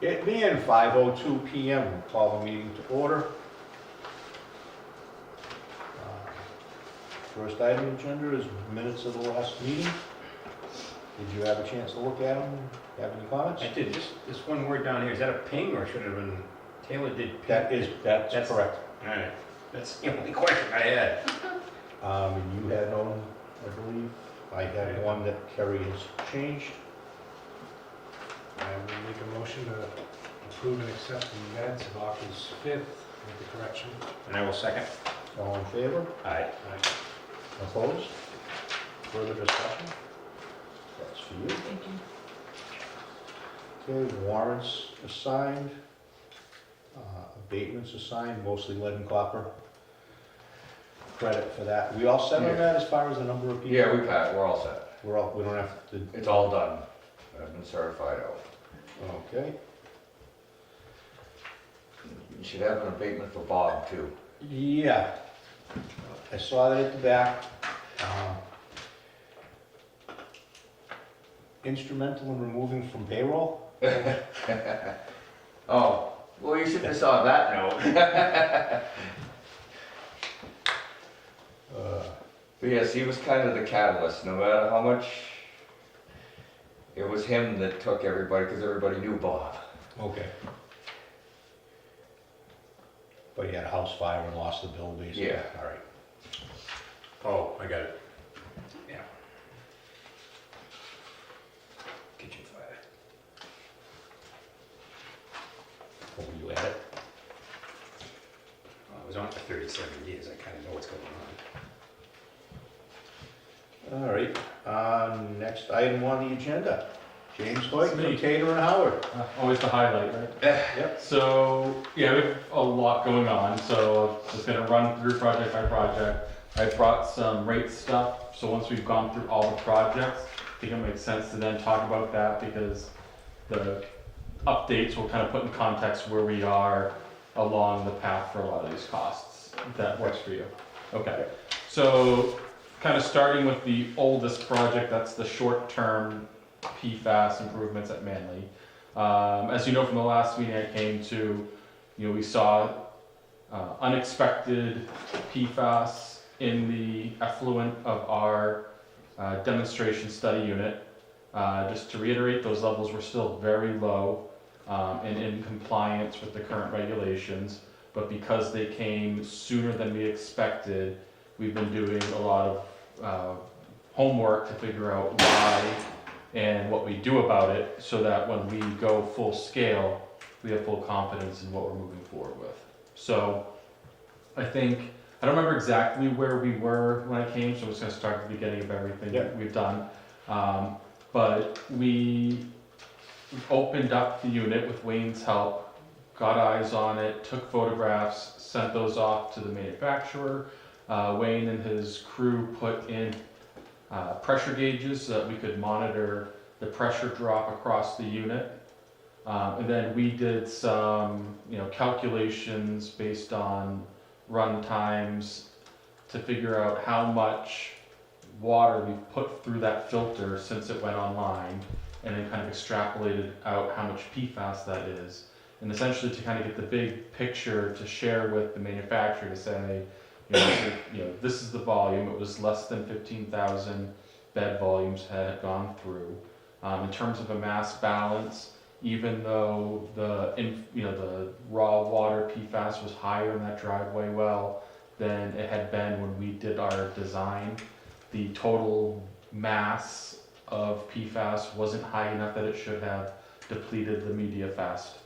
It being 5:02 PM, we'll call the meeting to order. First item on the agenda is minutes of the last meeting. Did you have a chance to look at them? Have any comments? I did. This one word down here, is that a ping or should it have been, Taylor did ping? That's correct. All right. That's the only question I had. You had one, I believe. I had one that Kerry has changed. I will make a motion to approve and accept the minutes of August 5th with the correction. And I will second. All in favor? Aye. Opposed? Further discussion? That's for you. Thank you. Okay, warrants assigned, abatements assigned, mostly lead and copper. Credit for that. We all set on that as far as the number of people? Yeah, we're all set. We don't have to. It's all done. I've been certified out. Okay. You should have an abatement for Bob too. Yeah. I saw that at the back. Instrumental in removing from payroll? Oh, well, you should have saw that note. But yes, he was kind of the catalyst, no matter how much, it was him that took everybody, because everybody knew Bob. Okay. But he had a house fire and lost the bill, basically? Yeah. All right. Oh, I got it. Yeah. Kitchen fire. What were you at it? Well, I was on it for 37 years. I kind of know what's going on. All right, next item on the agenda. James Hoyt from Me. Tater and Howard. Always the highlight, right? Yep. So, yeah, we have a lot going on, so just gonna run through project by project. I brought some rate stuff, so once we've gone through all the projects, I think it makes sense to then talk about that because the updates will kind of put in context where we are along the path for a lot of these costs. If that works for you. Okay, so kind of starting with the oldest project, that's the short-term PFAS improvements at Manly. As you know from the last meeting I came to, we saw unexpected PFAS in the effluent of our demonstration study unit. Just to reiterate, those levels were still very low and in compliance with the current regulations, but because they came sooner than we expected, we've been doing a lot of homework to figure out why and what we do about it so that when we go full scale, we have full confidence in what we're moving forward with. So I don't remember exactly where we were when I came, so I'm just going to start at the beginning of everything that we've done. But we opened up the unit with Wayne's help, got eyes on it, took photographs, sent those off to the manufacturer. Wayne and his crew put in pressure gauges so that we could monitor the pressure drop across the unit. And then we did some calculations based on run times to figure out how much water we've put through that filter since it went online, and then kind of extrapolated out how much PFAS that is. And essentially to kind of get the big picture to share with the manufacturer to say, this is the volume. It was less than 15,000 bed volumes had gone through. In terms of a mass balance, even though the raw water PFAS was higher in that driveway well than it had been when we did our design, the total mass of PFAS wasn't high enough that it should have depleted the media fast.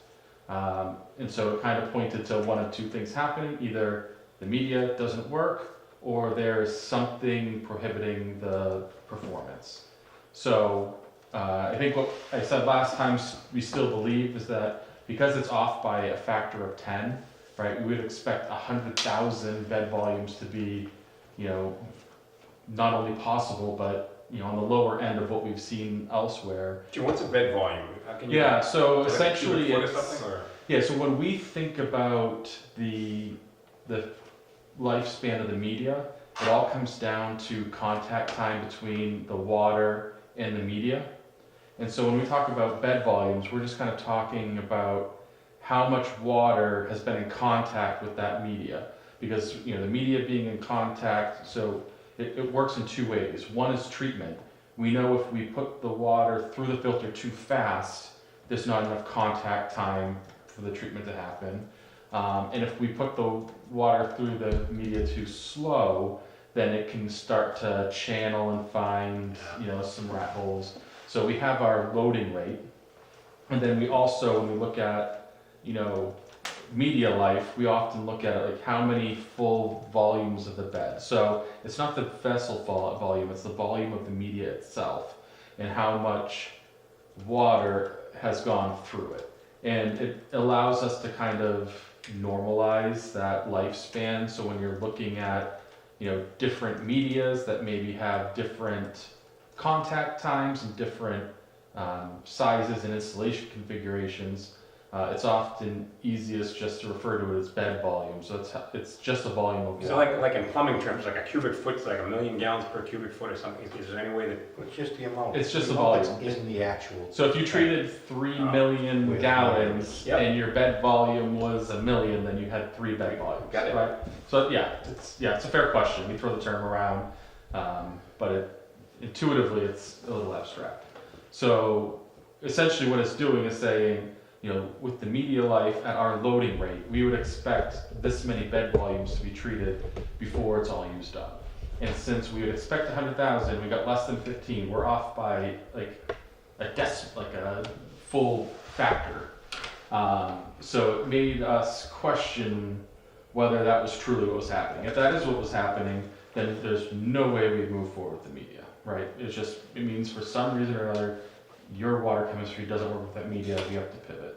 And so it kind of pointed to one of two things happening: either the media doesn't work, or there's something prohibiting the performance. So I think what I said last time we still believe is that because it's off by a factor of 10, right, we would expect 100,000 bed volumes to be, not only possible, but on the lower end of what we've seen elsewhere. Jim, what's a bed volume? How can you? Yeah, so is that a cubic essentially foot or it's, something, or? yeah, so when we think about the lifespan of the media, it all comes down to contact time between the water and the media. And so when we talk about bed volumes, we're just kind of talking about how much water has been in contact with that media. Because the media being in contact, so it works in two ways. One is treatment. We know if we put the water through the filter too fast, there's not enough contact time for the treatment to happen. And if we put the water through the media too slow, then it can start to channel and find, some rat holes. So we have our loading rate. And then we also, when we look at, media life, we often look at it like how many full volumes of the bed. So it's not the vessel volume, it's the volume of the media itself and how much water has gone through it. And it allows us to kind of normalize that lifespan. So when you're looking at, different medias that maybe have different contact times and different sizes and installation configurations, it's often easiest just to refer to it as bed volume. So it's just a volume of water. So like in plumbing terms, like a cubic foot's like 1,000,000 gallons per cubic foot or something. Is there any way that? It's just the amount. It's just The a amount volume. Isn't the actual. So if you treated 3 million With gallons Yep. and your bed volume was 1,000,000, then you had 3 bed volumes. Got it. Right? So it's a fair question. We throw the term around, but intuitively it's a little abstract. So essentially what it's doing is saying, with the media life at our loading rate, we would expect this many bed volumes to be treated before it's all used up. And since we would expect 100,000, we got less than 15. We're off by like a full factor. So it made us question whether that was truly what was happening. If that is what was happening, then there's no way we'd move forward with the media, right? It means for some reason or another, your water chemistry doesn't work with that media, we have to pivot.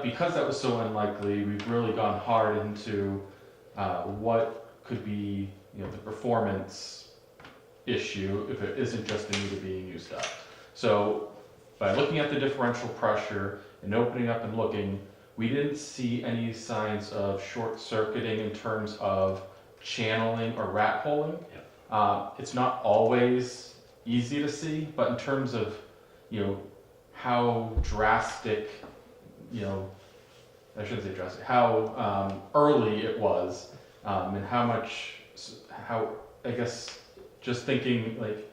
Because that was so unlikely, we've really gone hard into what could be the performance issue if it isn't just the media being used up. So by looking at the differential pressure and opening up and looking, we didn't see any signs of short circuiting in terms of channeling or rat holing. It's not always easy to see, but in terms of how drastic, I shouldn't say drastic, how early it was, and how I guess just thinking like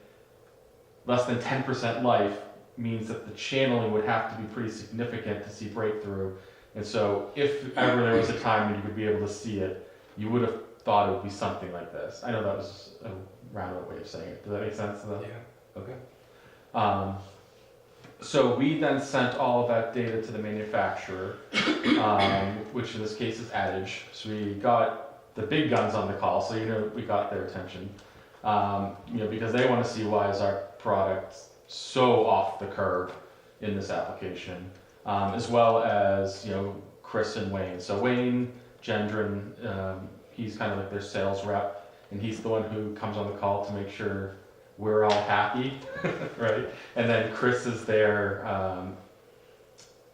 less than 10% life means that the channeling would have to be pretty significant to see breakthrough. And so if ever there was a time when you could be able to see it, you would have thought it would be something like this. I know that was a roundabout way of saying it. Does that make sense? Yeah. Okay. So we then sent all of that data to the manufacturer, which in this case is Adage. So we got the big guns on the call, so we got their attention, because they want to see why is our product so off the curve in this application, as well as Chris and Wayne. So Wayne Gendron, he's kind of like their sales rep, and he's the one who comes on the call to make sure we're all happy, right? And then Chris is their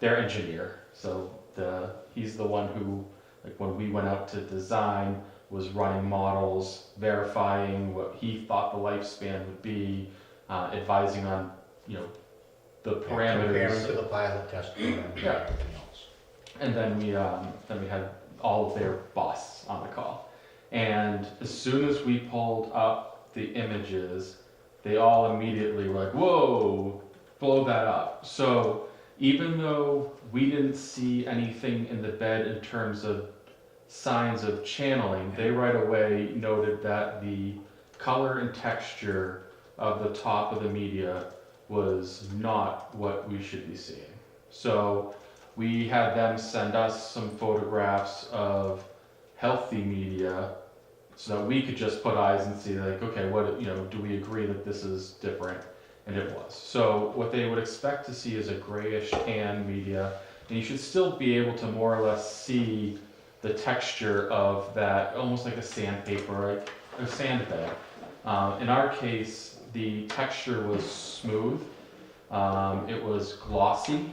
engineer. So he's the one who, like when we went out to design, was running models, verifying what he thought the lifespan would be, advising on the parameters. Comparing to the pilot test program and Yeah. everything else. And then we had all of their boss on the call. And as soon as we pulled up the images, they all immediately were like, whoa, blow that up. So even though we didn't see anything in the bed in terms of signs of channeling, they right away noted that the color and texture of the top of the media was not what we should be seeing. So we had them send us some photographs of healthy media so that we could just put eyes and see like, okay, what, do we agree that this is different? And it was. So what they would expect to see is a grayish tan media, and you should still be able to more or less see the texture of that, almost like a sandpaper, like a sandbed. In our case, the texture was smooth, it was glossy,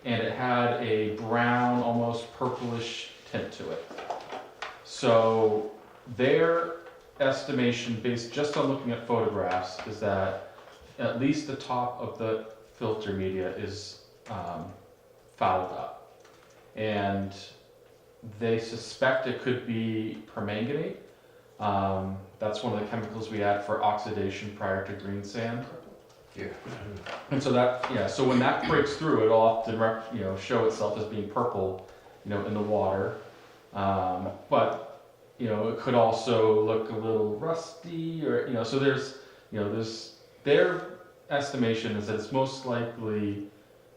and it had a brown, almost purplish tint to it. So their estimation, based just on looking at photographs, is that at least the top of the filter media is fouled up. And they suspect it could be permanganate. That's one of the chemicals we add for oxidation prior to green sand. Yeah. And so that, yeah, so when that breaks through, it'll often, show itself as being purple, in the water. But, it could also look a little rusty or, so there's their estimation is that it's most likely,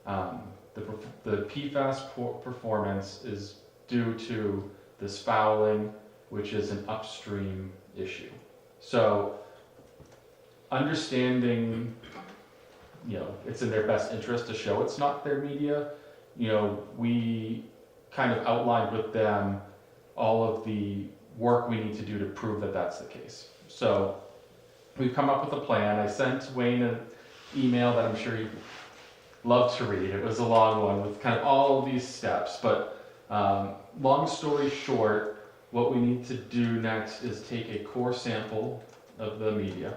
the PFAS performance is due to this fouling, which is an upstream issue. So understanding, it's in their best interest to show it's not their media. We kind of outlined with them all of the work we need to do to prove that that's the case. So we've come up with a plan. I sent Wayne an email that I'm sure he'd love to read. It was a long one with kind of all of these steps, but long story short, what we need to do next is take a core sample of the media.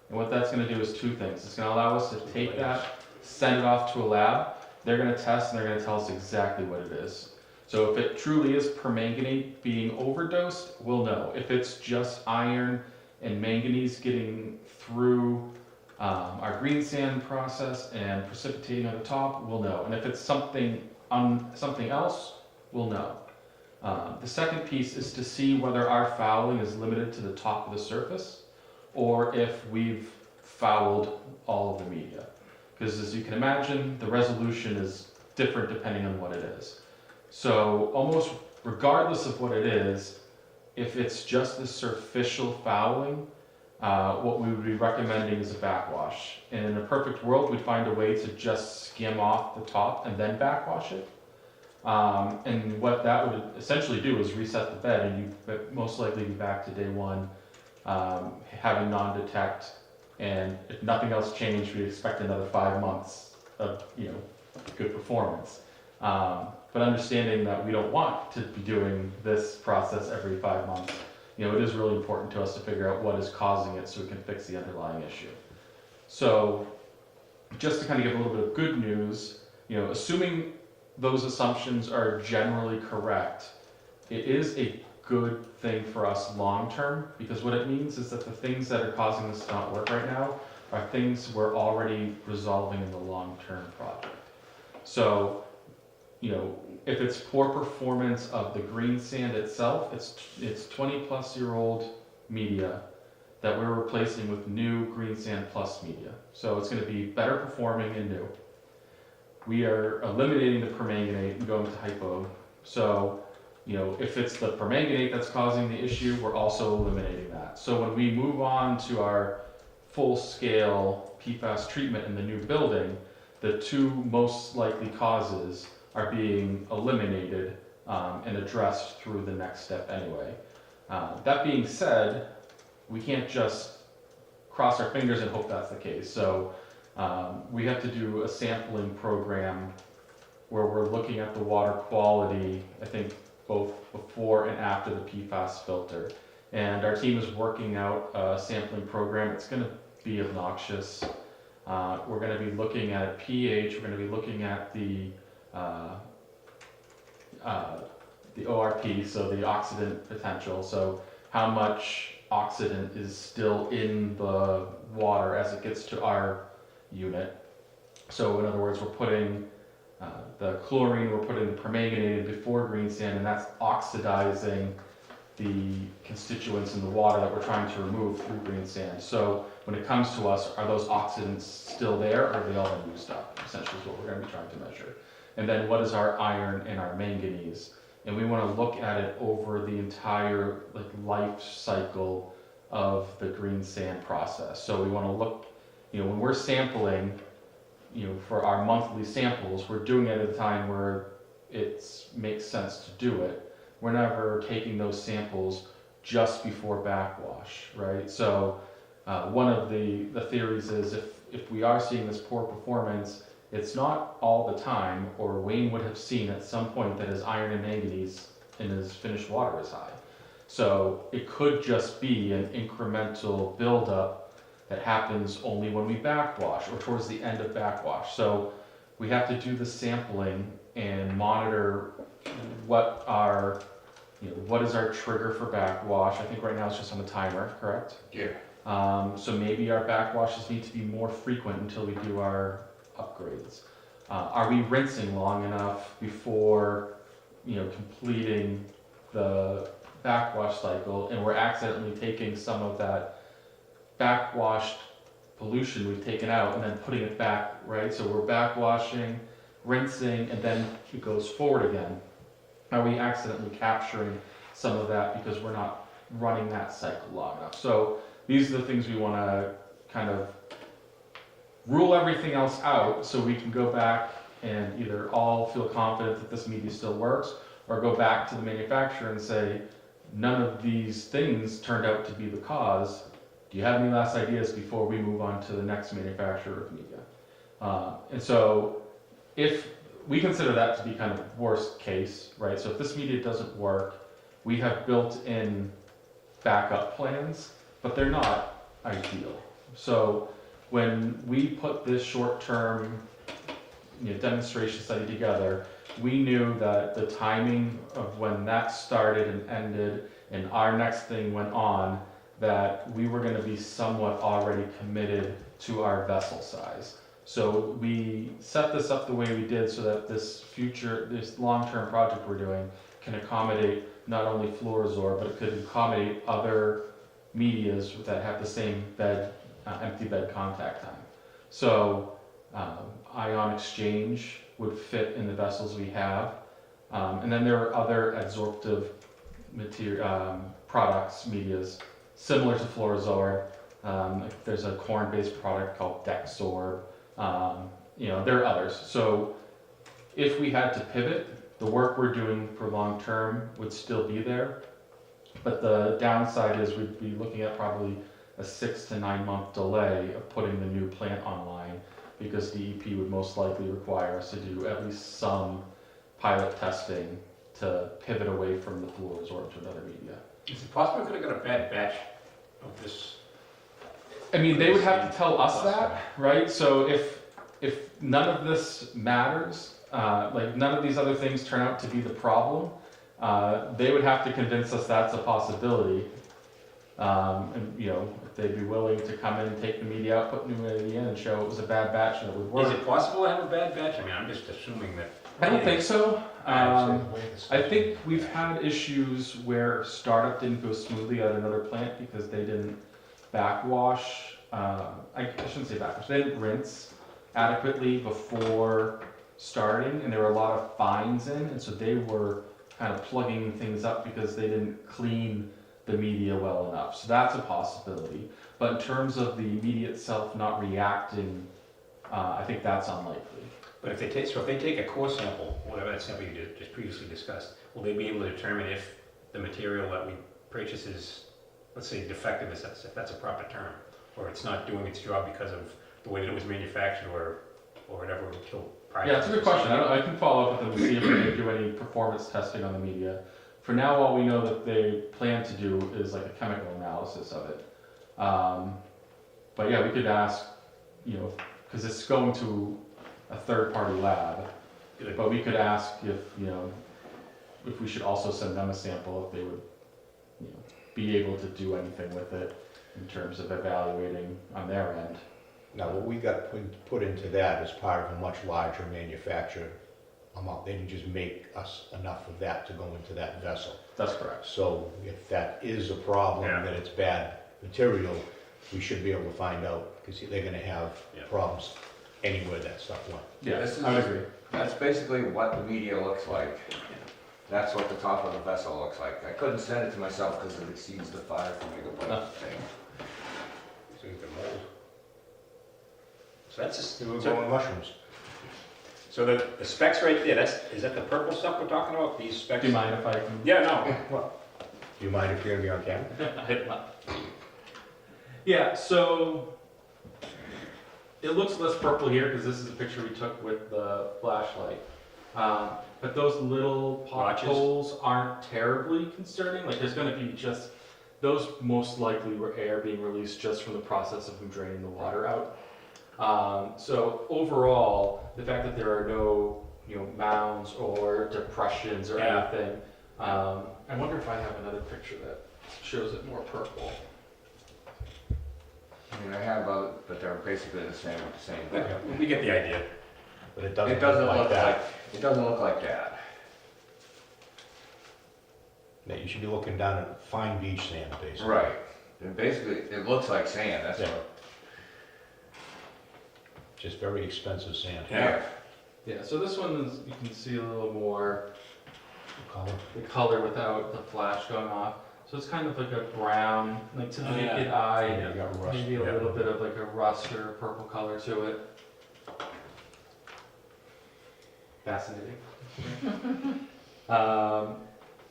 And what that's going to do is two things. It's going to allow us to take that, send it off to a lab. They're going to test and they're going to tell us exactly what it is. So if it truly is permanganate being overdosed, we'll know. If it's just iron and manganese getting through our green sand process and precipitating on the top, we'll know. And if it's something else, we'll know. The second piece is to see whether our fouling is limited to the top of the surface or if we've fouled all of the media. Because as you can imagine, the resolution is different depending on what it is. So almost regardless of what it is, if it's just the superficial fouling, what we would be recommending is a backwash. And in a perfect world, we'd find a way to just skim off the top and then backwash it. And what that would essentially do is reset the bed, and you'd most likely be back to day one, having non-detect. And if nothing else changed, we'd expect another 5 months of good performance. But understanding that we don't want to be doing this process every 5 months, it is really important to us to figure out what is causing it so we can fix the underlying issue. So just to kind of give a little bit of good news, assuming those assumptions are generally correct, it is a good thing for us long term, because what it means is that the things that are causing this to not work right now are things we're already resolving in the long-term project. So, if it's poor performance of the green sand itself, it's 20-plus-year-old media that we're replacing with new green sand plus media. So it's going to be better performing and new. We are eliminating the permanganate and going to hypo. So, if it's the permanganate that's causing the issue, we're also eliminating that. So when we move on to our full-scale PFAS treatment in the new building, the two most likely causes are being eliminated and addressed through the next step anyway. That being said, we can't just cross our fingers and hope that's the case. So we have to do a sampling program where we're looking at the water quality, I think both before and after the PFAS filter. And our team is working out a sampling program. It's going to be obnoxious. We're going to be looking at pH, we're going to be looking at the ORP, so the oxidant potential, so how much oxidant is still in the water as it gets to our unit. So in other words, we're putting the chlorine, we're putting the permanganate in before green sand, and that's oxidizing the constituents in the water that we're trying to remove through green sand. So when it comes to us, are those oxidants still there, or have they all been used up? Essentially is what we're going to be trying to measure. And then what is our iron and our manganese? And we want to look at it over the entire life cycle of the green sand process. So we want to look, when we're sampling, for our monthly samples, we're doing it at a time where it makes sense to do it. We're never taking those samples just before backwash, right? So one of the theories is if we are seeing this poor performance, it's not all the time, or Wayne would have seen at some point that his iron and manganese in his finished water is high. So it could just be an incremental buildup that happens only when we backwash or towards the end of backwash. So we have to do the sampling and monitor what our, what is our trigger for backwash. I think right now it's just on the timer, correct? Yeah. So maybe our backwashes need to be more frequent until we do our upgrades. Are we rinsing long enough before, completing the backwash cycle, and we're accidentally taking some of that backwashed pollution we've taken out and then putting it back, right? So we're backwashing, rinsing, and then it goes forward again. Are we accidentally capturing some of that because we're not running that cycle long enough? So these are the things we want to kind of rule everything else out so we can go back and either all feel confident that this media still works, or go back to the manufacturer and say, none of these things turned out to be the cause. Do you have any last ideas before we move on to the next manufacturer of media? And so if we consider that to be kind of worst case, right? So if this media doesn't work, we have built-in backup plans, but they're not ideal. So when we put this short-term demonstration study together, we knew that the timing of when that started and ended and our next thing went on, that we were going to be somewhat already committed to our vessel size. So we set this up the way we did so that this long-term project we're doing can accommodate not only Fluorosorb, but it could accommodate other medias that have the same bed, empty bed contact time. So ion exchange would fit in the vessels we have. And then there are other adsorptive products, medias, similar to Fluorosorb. There's a corn-based product called Dexorb. There are others. So if we had to pivot, the work we're doing for long-term would still be there. But the downside is we'd be looking at probably a 6 to 9 month delay of putting the new plant online, because DEP would most likely require us to do at least some pilot testing to pivot away from the Fluorosorb to another media. Is it possible we could have got a bad batch of this? I mean, they would have to tell us that, right? So if none of this matters, like none of these other things turn out to be the problem, they would have to convince us that's a possibility. And if they'd be willing to come in and take the media out, put new media in, and show it was a bad batch and it would work. Is it possible to have a bad batch? I mean, I'm just assuming that. I don't think so. The way the I study- think we've had issues where startup didn't go smoothly at another plant because they didn't backwash. I shouldn't say backwash. They didn't rinse adequately before starting, and there were a lot of fines in, and so they were kind of plugging things up because they didn't clean the media well enough. So that's a possibility. But in terms of the media itself not reacting, I think that's unlikely. But if they take a core sample, whatever that sample you just previously discussed, will they be able to determine if the material that we purchase is, let's say, defective, if that's a proper term, or it's not doing its job because of the way that it was manufactured or whatever until prior? Yeah, it's a good question. I can follow up with them to see if they do any performance testing on the media. For now, all we know that they plan to do is like a chemical analysis of it. But yeah, we could ask, because it's going to a third-party lab. Good. But we could ask if we should also send them a sample, if they would, be able to do anything with it in terms of evaluating on their end. Now, what we got put into that is part of a much larger manufactured amount. They didn't just make us enough of that to go into that vessel. That's correct. So if that is a problem, Yeah. that it's bad material, we should be able to find out, because they're gonna have Yeah. problems anywhere that stuff went. Yeah, This is- I would agree. That's basically what the media looks like. That's what the top of the vessel looks like. I couldn't send it to myself because it exceeds the 5 megabyte thing. So you can mold. So that's just, We're growing mushrooms. so the specs right there, is that the purple stuff we're talking about, these specs? Do you mind if I can? Yeah, no. Do you mind if you're gonna be on camera? Yeah, so it looks less purple here because this is a picture we took with the flashlight. But those little Notches? potholes aren't terribly concerning. Like there's going to be just those most likely were air being released just from the process of them draining the water out. So overall, the fact that there are no, mounds or depressions or Yeah. anything, I wonder if I have another picture that shows it more purple. I mean, I have, but they're basically the same thing. Yeah, we get the idea. But it It doesn't doesn't look like look that. like, it doesn't look like that. Yeah, you should be looking down at fine beach sand, basically. Right. And basically, it looks like sand, that's Yeah. what. Just very expensive sand. Yeah. Yeah, so this one is, you can see a little more Color. the color without the flash going off. So it's kind of like a brown, like to the Oh, yeah. naked eye, You got rust. maybe a yeah. little bit of like a rust or purple color to it. Fascinating.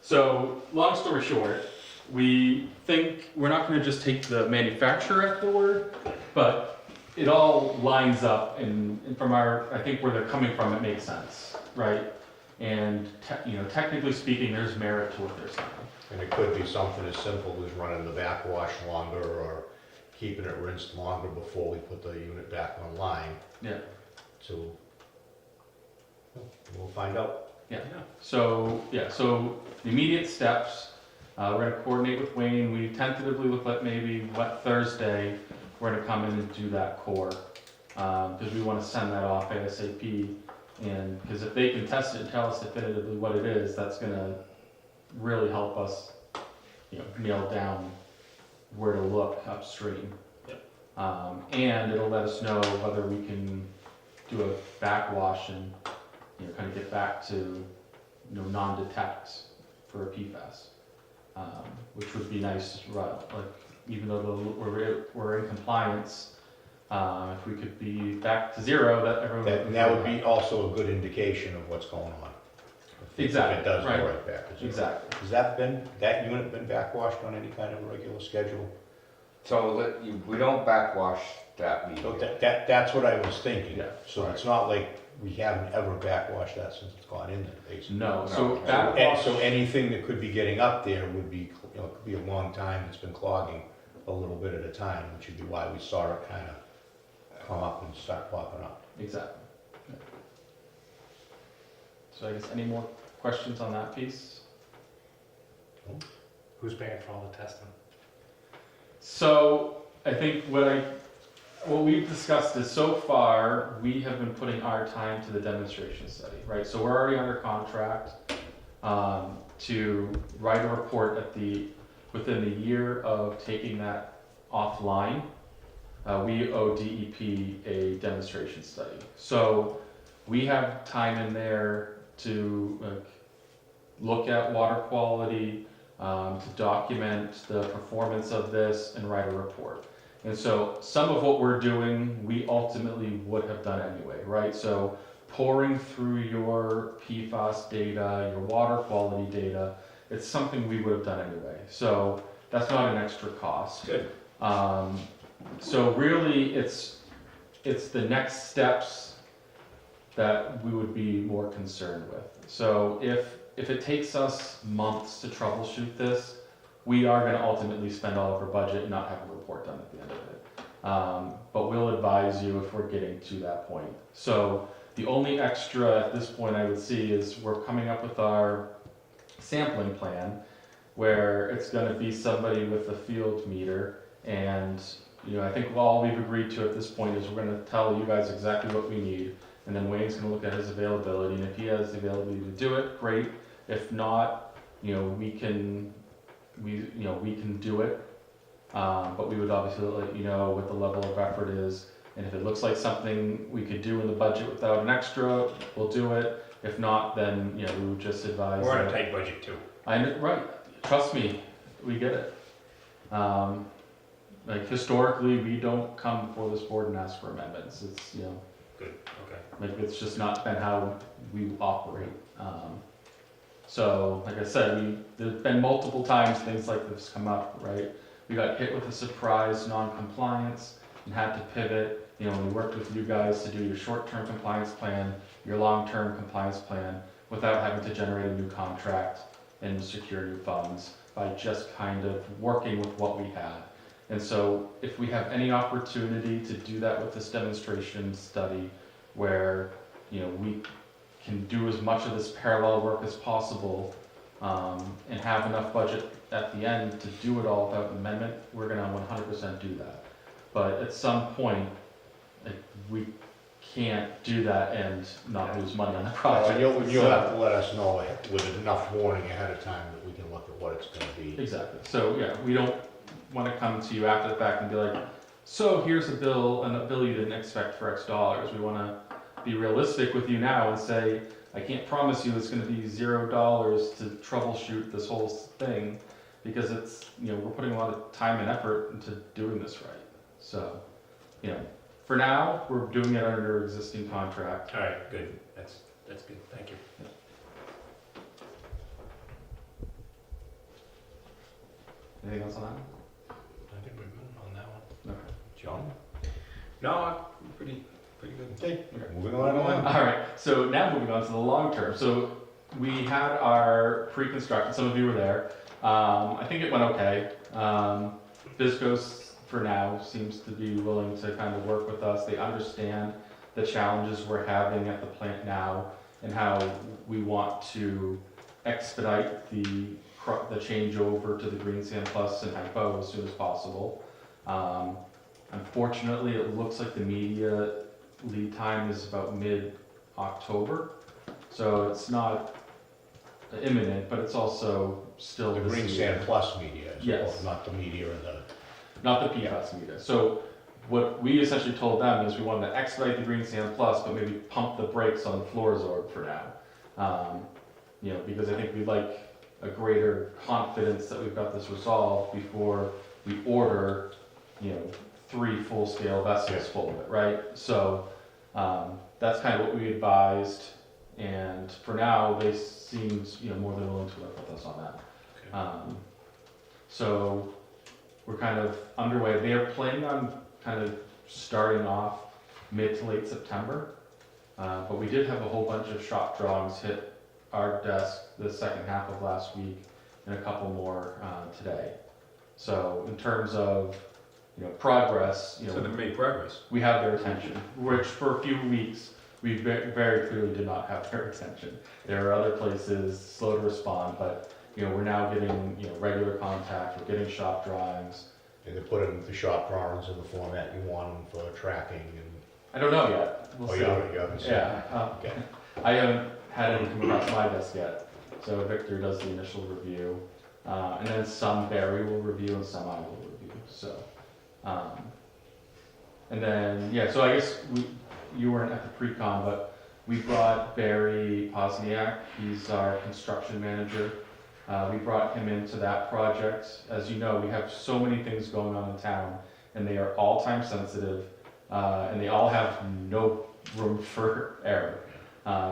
So long story short, we think we're not going to just take the manufacturer at the word, but it all lines up, and from I think where they're coming from, it makes sense, right? And technically speaking, there's merit to what they're saying. And it could be something as simple as running the backwash longer or keeping it rinsed longer before we put the unit back online. Yeah. So we'll find out. Yeah. So the immediate steps, we're gonna coordinate with Wayne. We tentatively look like maybe Thursday, we're gonna come in and do that core. Because we wanna send that off ASAP. And, because if they can test it and tell us definitively what it is, that's gonna really help us, nail down where to look upstream. Yep. And it'll let us know whether we can do a backwash and, kind of get back to, non-detect for a PFAS. Which would be nice, right? Like, even though we're in compliance, if we could be back to zero, that everyone. And that would be also a good indication of what's going on. Exactly, If it does right. go right back. Exactly. Has that unit been backwashed on any kind of a regular schedule? So we don't backwash that So media. that's what I was thinking. Yeah. So it's not like we haven't ever backwashed that since it's gone into the basin. No, No. so And backwash. So anything that could be getting up there would be, could be a long time, it's been clogging a little bit at a time, which would be why we saw it kind of come up and start popping up. Exactly. Yeah. So I guess any more questions on that piece? Who's paying for all the testing? So I think what we've discussed is so far, we have been putting our time to the demonstration study, right? So we're already under contract to write a report within the year of taking that offline. We owe DEP a demonstration study. So we have time in there to look at water quality, to document the performance of this and write a report. And so some of what we're doing, we ultimately would have done anyway, right? So pouring through your PFAS data, your water quality data, it's something we would have done anyway. So that's not an extra cost. Good. So really, it's the next steps that we would be more concerned with. So if it takes us months to troubleshoot this, we are going to ultimately spend all of our budget and not have a report done at the end of it. But we'll advise you if we're getting to that point. So the only extra at this point I would see is we're coming up with our sampling plan, where it's going to be somebody with a field meter, and I think all we've agreed to at this point is we're going to tell you guys exactly what we need, and then Wayne's going to look at his availability, and if he has the availability to do it, great. If not, we can do it, but we would obviously let you know what the level of effort is, and if it looks like something we could do in the budget without an extra, we'll do it. If not, then we would just advise. We're on a that- tight budget too. Right, trust me, we get it. Historically, we don't come before this board and ask for amendments. It's Good, okay. it's just not been how we operate. So, like I said, there's been multiple times things like this come up, right? We got hit with a surprise non-compliance and had to pivot. We worked with you guys to do your short-term compliance plan, your long-term compliance plan, without having to generate a new contract and secure new funds. by just kind of working with what we had. And so if we have any opportunity to do that with this demonstration study where, we can do as much of this parallel work as possible, and have enough budget at the end to do it all without an amendment, we're gonna 100% do that. But at some point, we can't do that and not lose money on the Well, project. you'll So- have to let us know with enough warning ahead of time that we can look at what it's gonna be. Exactly. So, yeah, we don't want to come to you after the fact and be like, so here's a bill, and a bill you didn't expect for X dollars. We want to be realistic with you now and say, I can't promise you it's going to be $0 to troubleshoot this whole thing, because it's, we're putting a lot of time and effort into doing this right. So, for now, we're doing it under existing contract. All right, good. That's good. Thank you. Anything else on that? I think we're good on that one. Okay. John? No, I'm pretty good. Okay, moving on along. All right, so now moving on to the long term. So we had our pre-construction, some of you were there. I think it went okay. Biscos, for now, seems to be willing to kind of work with us. They understand the challenges we're having at the plant now and how we want to expedite the changeover to the Green Sand Plus and Hypo as soon as possible. Unfortunately, it looks like the media lead time is about mid-October, so it's not imminent, but it's also still The this Green year. Sand Plus media, Yes. not the media or the, Not the PFAS media. So what we essentially told them is we wanted to expedite the Green Sand Plus, but maybe pump the brakes on the Fluorosorb for now. Because I think we'd like a greater confidence that we've got this resolved before we order, 3 full-scale vessels Yeah. full of it, right? So that's kind of what we advised, and for now, they seemed, more than willing to work with us on that. Okay. So we're kind of underway. They are planning on kind of starting off mid to late September, but we did have a whole bunch of shop drawings hit our desk the second half of last week, and a couple more today. So in terms of progress, So they've made progress. we have their attention, which for a few weeks we very clearly did not have their attention. There are other places slow to respond, but we're now getting regular contact. We're getting shop drawings. and they're putting the shop drawings in the format you want them for tracking and. I don't know yet. We'll see. You haven't seen it? Yeah. Okay. I haven't had any come across my desk yet. So Victor does the initial review, and then some Barry will review and some I will review. So, and then so I guess you weren't at the pre-con, but we brought Barry Posniak. He's our construction manager. We brought him into that project. As you know, we have so many things going on in town, and they are all time sensitive, and they all have no room for error.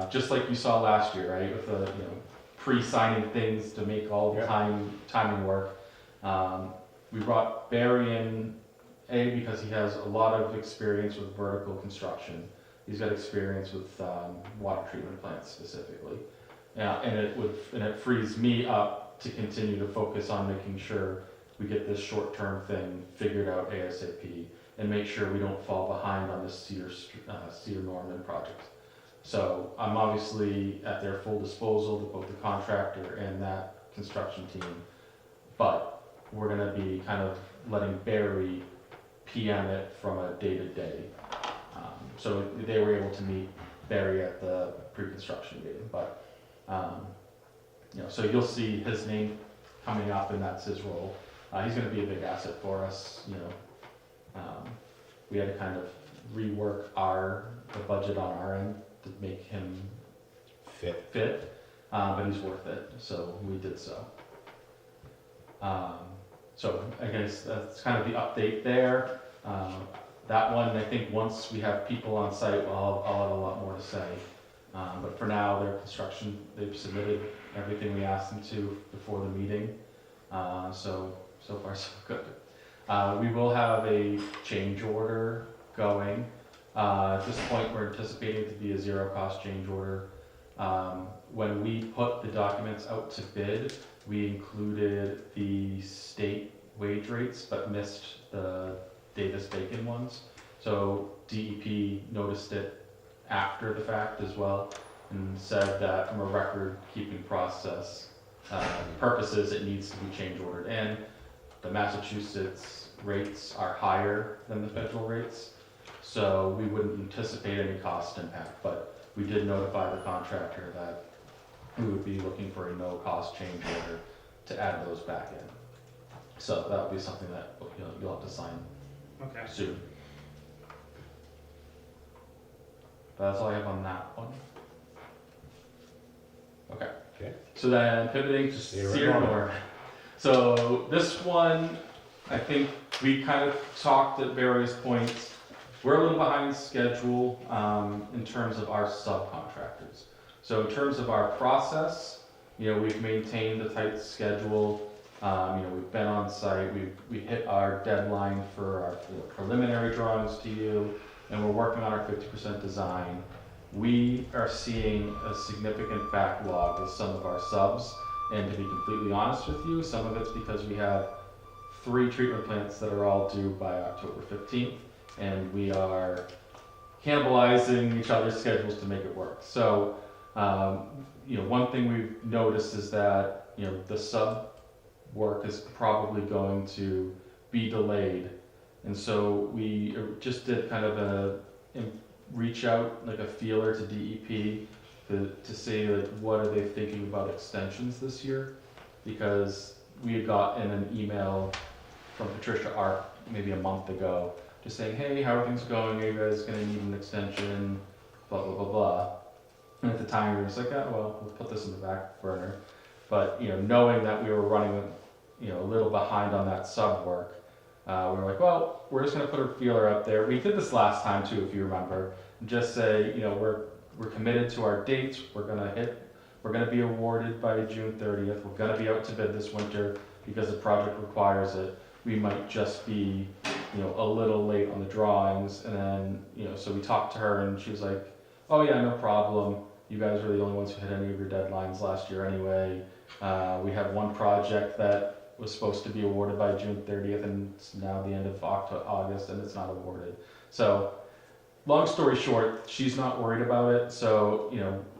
Just like you saw last year, right, with the pre-signing things to make all the timing work. We brought Barry in, because he has a lot of experience with vertical construction. He's got experience with water treatment plants specifically. And it frees me up to continue to focus on making sure we get this short-term thing figured out ASAP and make sure we don't fall behind on this Cedar Norman project. So I'm obviously at their full disposal, both the contractor and that construction team, but we're gonna be kind of letting Barry PM it from a day-to-day. So they were able to meet Barry at the pre-construction meeting, but so you'll see his name coming up, and that's his role. He's going to be a big asset for us. We had to kind of rework the budget on our end to make him fit, but he's worth it. So we did so. So I guess that's kind of the update there. That one, I think once we have people on site, I'll have a lot more to say. But for now, their construction, they've submitted everything we asked them to before the meeting. So far so good. We will have a change order going. At this point, we're anticipating it to be a zero cost change order. When we put the documents out to bid, we included the state wage rates, but missed the Davis-Bacon ones. So DEP noticed it after the fact as well, and said that from a record-keeping process purposes, it needs to be change ordered. And the Massachusetts rates are higher than the federal rates, so we wouldn't anticipate any cost impact, but we did notify the contractor that we would be looking for a no-cost change order to add those back in. So that would be something that you'll have to sign Okay. soon. But that's all I have on that one. Okay. Okay. So then pivoting to Sierra Sierra Norman. Norman. So this one, I think we kind of talked at various points. We're a little behind schedule in terms of our subcontractors. So in terms of our process, we've maintained a tight schedule. We've been on site. We hit our deadline for our preliminary drawings to you, and we're working on our 50% design. We are seeing a significant backlog with some of our subs, and to be completely honest with you, some of it's because we have 3 treatment plants that are all due by October 15th, and we are cannibalizing each other's schedules to make it work. So, one thing we've noticed is that, the sub work is probably going to be delayed. And so we just did kind of a reach out, like a feeler to DEP to say, like, what are they thinking about extensions this year? Because we had gotten an email from Patricia Arp maybe a month ago, just saying, hey, how are things going? Are you guys going to need an extension? Blah, blah, blah, blah. And at the time, we were just like, oh, well, we'll put this in the back burner. But, knowing that we were running, a little behind on that sub work, we were like, well, we're just going to put a feeler up there. We did this last time too, if you remember. Just say, we're committed to our dates. We're going to be awarded by June 30th. We're going to be out to bid this winter because the project requires it. We might just be, a little late on the drawings. And then, so we talked to her and she was like, oh yeah, no problem. You guys were the only ones who hit any of your deadlines last year anyway. We have one project that was supposed to be awarded by June 30th and it's now the end of August and it's not awarded. So long story short, she's not worried about it. So,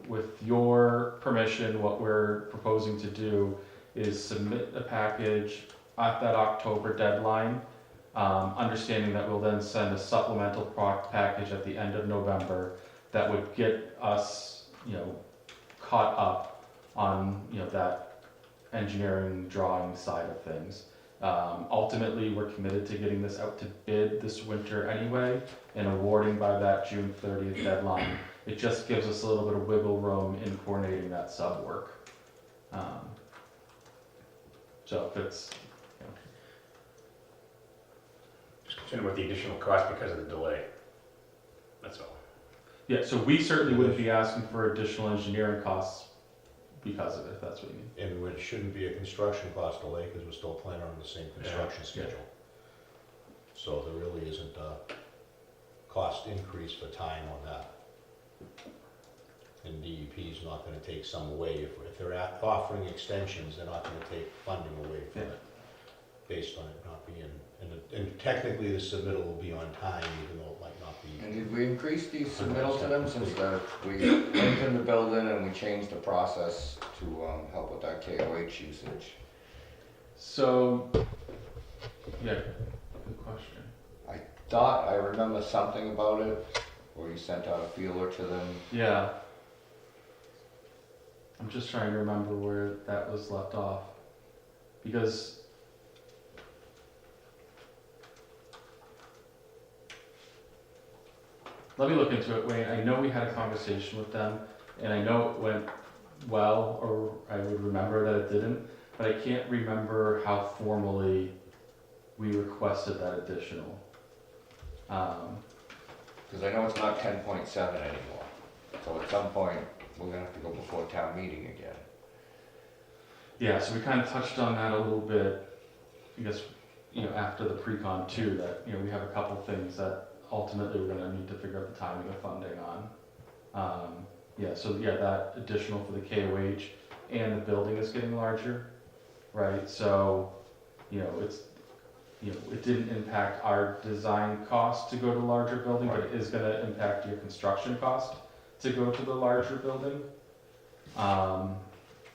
with your permission, what we're proposing to do is submit a package at that October deadline, understanding that we'll then send a supplemental package at the end of November that would get us, caught up on, that engineering drawing side of things. Ultimately, we're committed to getting this out to bid this winter anyway and awarding by that June 30th deadline. It just gives us a little bit of wiggle room in coordinating that sub work. So if it's, Just concerned about the additional cost because of the delay. That's all. yeah, so we certainly wouldn't be asking for additional engineering costs because of it, if that's what you mean. And it shouldn't be a construction cost delay, because we're still planning on the same construction schedule. So there really isn't a cost increase for time on that. And DEP's not gonna take some away, if they're offering extensions, they're not gonna take funding away from it, based on it not being, and technically the submittal will be on time, even though it might not be. And did we increase the submittal to them since we lengthened the building and we changed the process to help with that KOH usage? So, yeah, good question. I thought I remember something about it, where you sent out a feeler to them. Yeah. I'm just trying to remember where that was left off. Because let me look into it. Wait, I know we had a conversation with them, and I know it went well, or I would remember that it didn't, but I can't remember how formally we requested that additional. Because I know it's not 10.7 anymore. So at some point, we're gonna have to go before town meeting again. Yeah, so we kind of touched on that a little bit, I guess, after the pre-con too, that, we have a couple things that ultimately we're gonna need to figure out the timing of funding on. That additional for the KOH and the building is getting larger. right? So, it didn't impact our design cost to go to larger building, but it is gonna impact your construction cost to go to the larger building.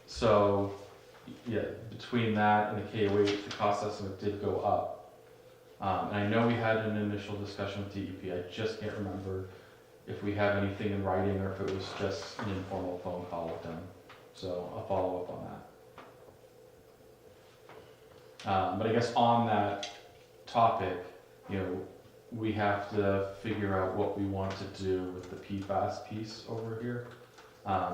So, yeah, between that and the KOH, the cost estimate did go up. And I know we had an initial discussion with DEP, I just can't remember if we have anything in writing or if it was just an informal phone call with them. So I'll follow up on that. But I guess on that topic, we have to figure out what we want to do with the PFAS piece over here.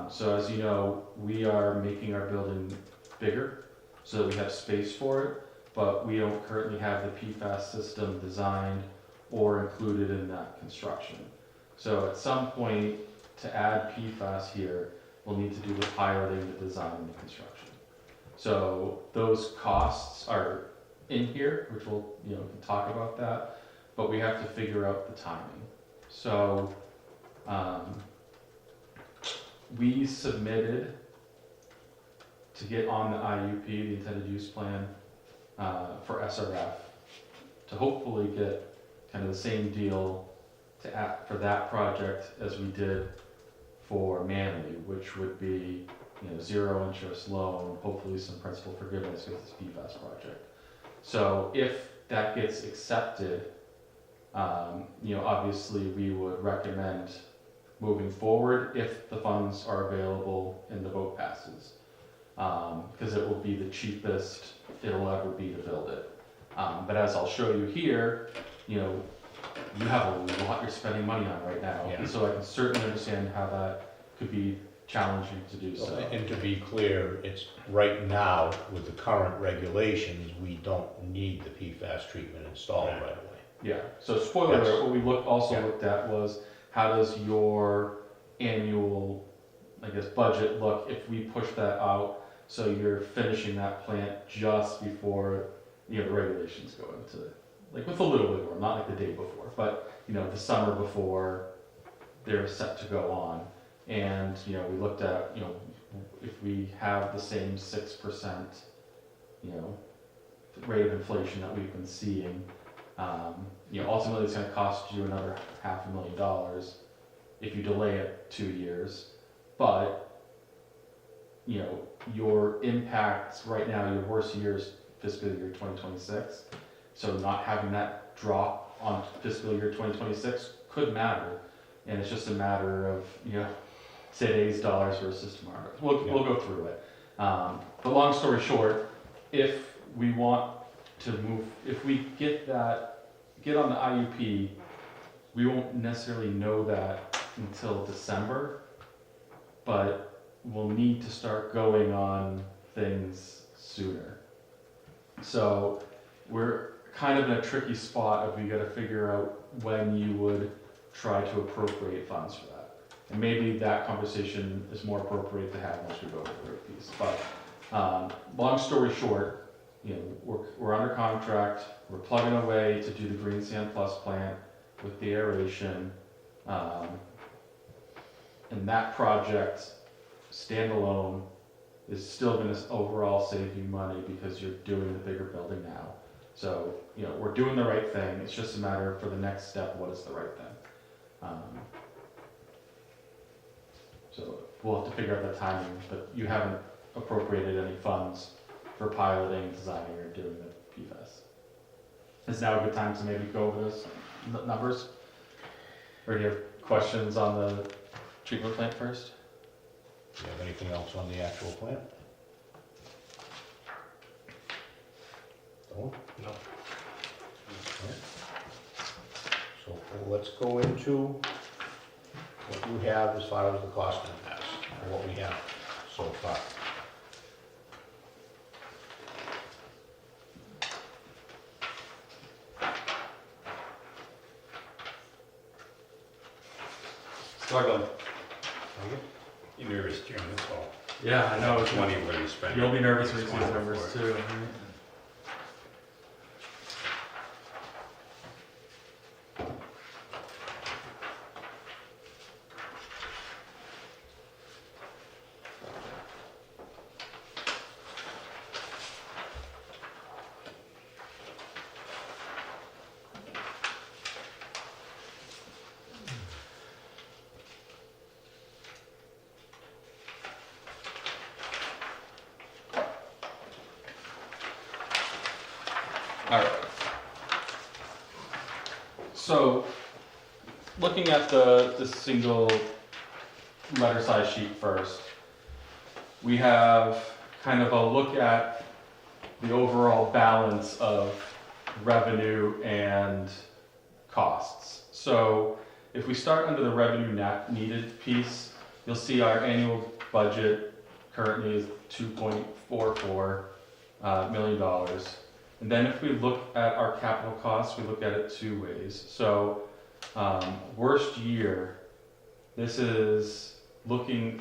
So as you know, we are making our building bigger so that we have space for it, but we don't currently have the PFAS system designed or included in that construction. So at some point, to add PFAS here, we'll need to do the piloting, the design, and the construction. So those costs are in here, which we'll, we can talk about that, but we have to figure out the timing. So we submitted to get on the IUP, the intended use plan, for SRF, to hopefully get kind of the same deal for that project as we did for Manly, which would be, zero interest loan, hopefully some principal forgiveness with this PFAS project. So if that gets accepted, obviously we would recommend moving forward if the funds are available and the vote passes, because it will be the cheapest it'll ever be to build it. But as I'll show you here, you have a lot you're spending money on right now, Yeah. so I can certainly understand how that could be challenging to do so. And to be clear, it's right now, with the current regulations, we don't need the PFAS treatment installed right away. Yeah, so spoiler Yes. alert, what we also Yeah. looked at was how does your annual, budget look if we push that out, so you're finishing that plant just before, the regulations go into, with a little wiggle room, not the day before, but, the summer before they're set to go on. And, we looked at, if we have the same 6%, rate of inflation that we've been seeing, ultimately it's gonna cost you another $500,000 if you delay it 2 years. But, your impacts right now, your worst year is fiscal year 2026. So not having that drop on fiscal year 2026 could matter. And it's just a matter of, today's dollars versus tomorrow. We'll go through it. But long story short, if we want to move, if we get on the IUP, we won't necessarily know that until December, but we'll need to start going on things sooner. So we're kind of in a tricky spot of we gotta figure out when you would try to appropriate funds for that. And maybe that conversation is more appropriate to have once we go over the rate piece. But long story short, we're under contract, we're plugging away to do the Green Sand Plus plant with the aeration. And that project, standalone, is still gonna overall save you money because you're doing the bigger building now. So, we're doing the right thing, it's just a matter of for the next step, what is the right thing? So we'll have to figure out the timing, but you haven't appropriated any funds for piloting, designing, or doing the PFAS. Is now a good time to maybe go over those numbers? Or do you have questions on the treatment plant first? Do you have anything else on the actual plant? No? No. So let's go into what you have as far as the cost impacts, or what we have so far. Struggling. You're nervous, Jim, that's all. Yeah, I know. It's money where you spend. You'll be nervous when you It's see the wonderful numbers for it. too. So, looking at the single letter size sheet first, we have kind of a look at the overall balance of revenue and costs. So, if we start under the revenue needed piece, you'll see our annual budget currently is $2.44 million. And then if we look at our capital costs, we look at it two ways. So worst year, this is looking,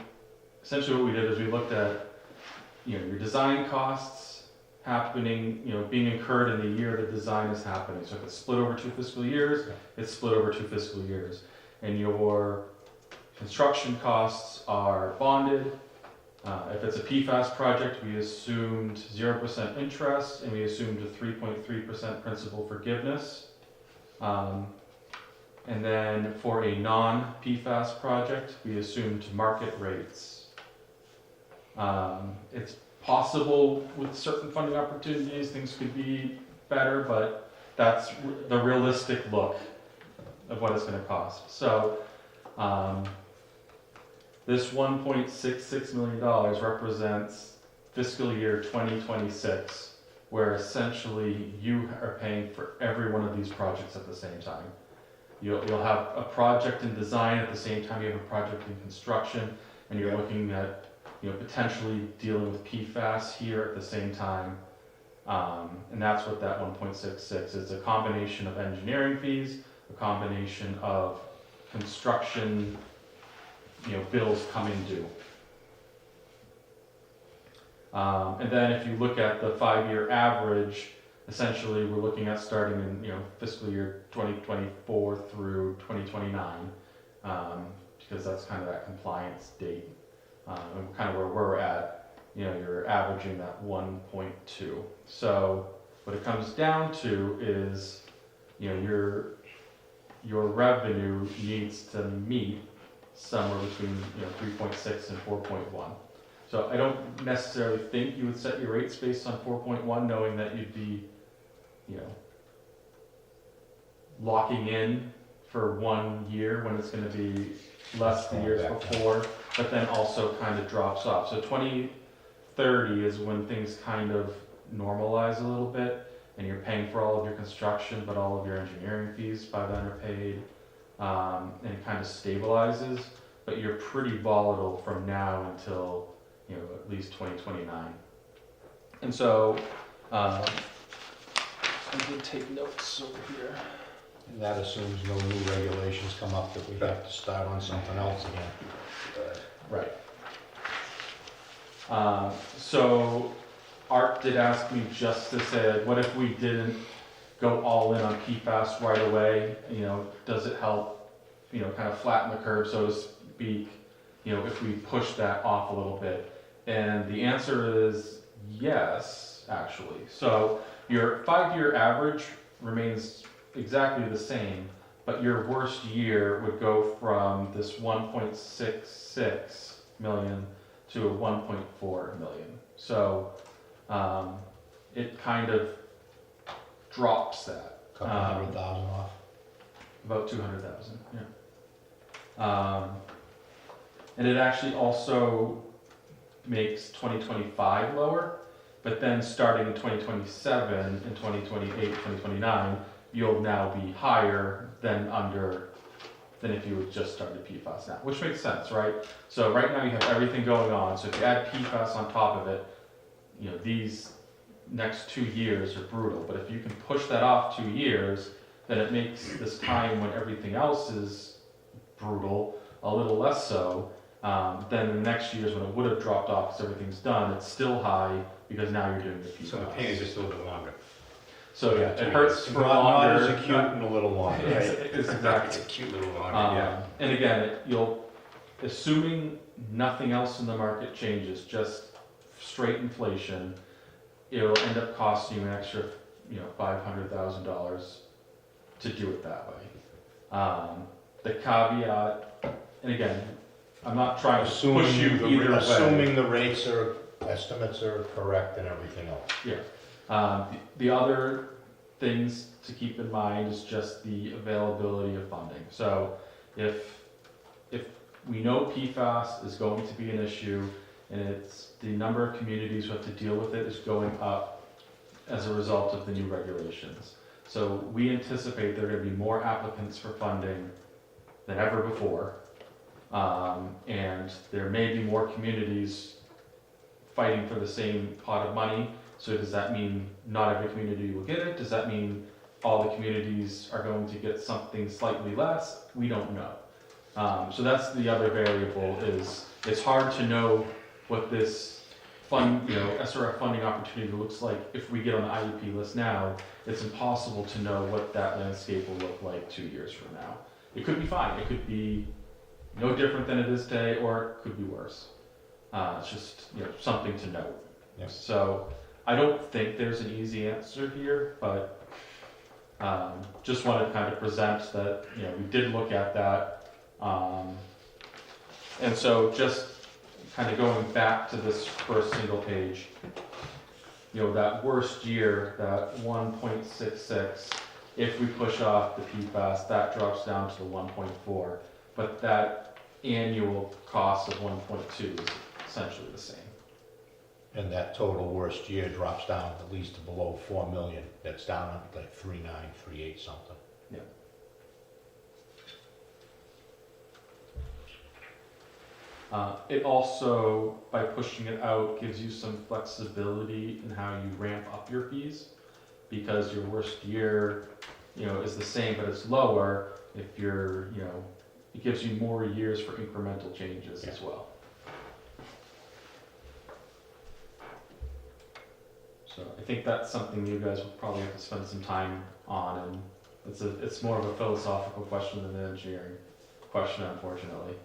essentially what we did is we looked at, your design costs happening, being incurred in the year the design is happening. So if it's split over 2 fiscal years, it's split over 2 fiscal years. And your construction costs are bonded. If it's a PFAS project, we assumed 0% interest and we assumed a 3.3% principal forgiveness. And then for a non-PFAS project, we assumed market rates. It's possible with certain funding opportunities, things could be better, but that's the realistic look of what it's going to cost. So, this $1.66 million represents fiscal year 2026, where essentially you are paying for every one of these projects at the same time. You'll have a project in design at the same time you have a project in construction, and you're looking at potentially dealing with PFAS here at the same time. And that's what that 1.66 is, a combination of engineering fees, a combination of construction bills coming due. And then if you look at the 5-year average, essentially we're looking at starting in fiscal year 2024 through 2029, because that's kind of that compliance date, and kind of where we're at. You're averaging that 1.2. So what it comes down to is your revenue needs to meet somewhere between 3.6 and 4.1. So I don't necessarily think you would set your rates based on 4.1, knowing that you'd be, locking in for 1 year when it's going to be less the years before, but then also kind of drops off. So 2030 is when things kind of normalize a little bit, and you're paying for all of your construction, but all of your engineering fees by then are paid. And it kind of stabilizes, but you're pretty volatile from now until at least 2029. And so I did take notes over here. And that assumes no new regulations come up that we have to start on something else again. Right. So Art did ask me just to say, what if we didn't go all in on PFAS right away? Does it help, kind of flatten the curve, so to speak, if we push that off a little bit? And the answer is yes, actually. So your 5-year average remains exactly the same, but your worst year would go from this 1.66 million to a 1.4 million. So it kind of drops that. Couple $100,000 off. About 200,000, yeah. And it actually also makes 2025 lower, but then starting in 2027 and 2028, 2029, you'll now be higher than if you had just started PFAS now, which makes sense, right? So right now you have everything going on, so if you add PFAS on top of it, these next 2 years are brutal, but if you can push that off 2 years, then it makes this time when everything else is brutal a little less so. Then the next years when it would have dropped off because everything's done, it's still high because now you're doing the PFAS. So the pain is just a little bit longer. So yeah, it hurts for Not longer. as acute and a little longer. It's exactly. It's a cute little longer, yeah. And again, assuming nothing else in the market changes, just straight inflation, it'll end up costing you an extra, $500,000 to do it that way. The caveat, and again, I'm not trying to push you either way. Assuming the rates estimates are correct and everything else. Yeah. The other things to keep in mind is just the availability of funding. So if we know PFAS is going to be an issue, and it's the number of communities who have to deal with it is going up as a result of the new regulations. So we anticipate there are going to be more applicants for funding than ever before, and there may be more communities fighting for the same pot of money. So does that mean not every community will get it? Does that mean all the communities are going to get something slightly less? We don't know. So that's the other variable, is it's hard to know what this SRF funding opportunity looks like. If we get on the IEP list now, it's impossible to know what that landscape will look like 2 years from now. It could be fine, it could be no different than it is today, or it could be worse. It's just something to note. Yep. So I don't think there's an easy answer here, but just wanted to kind of present that we did look at that. And so just kind of going back to this first single page, that worst year, that 1.66, if we push off the PFAS, that drops down to the 1.4, but that annual cost of 1.2 is essentially the same. And that total worst year drops down at least to below 4 million. That's down at like 3.9, 3.8 something. Yeah. It also, by pushing it out, gives you some flexibility in how you ramp up your fees, because your worst year, is the same but it's lower. If you're, it gives you more years for incremental changes as well. So I think that's something you guys will probably have to spend some time on, and it's more of a philosophical question than an engineering question, unfortunately.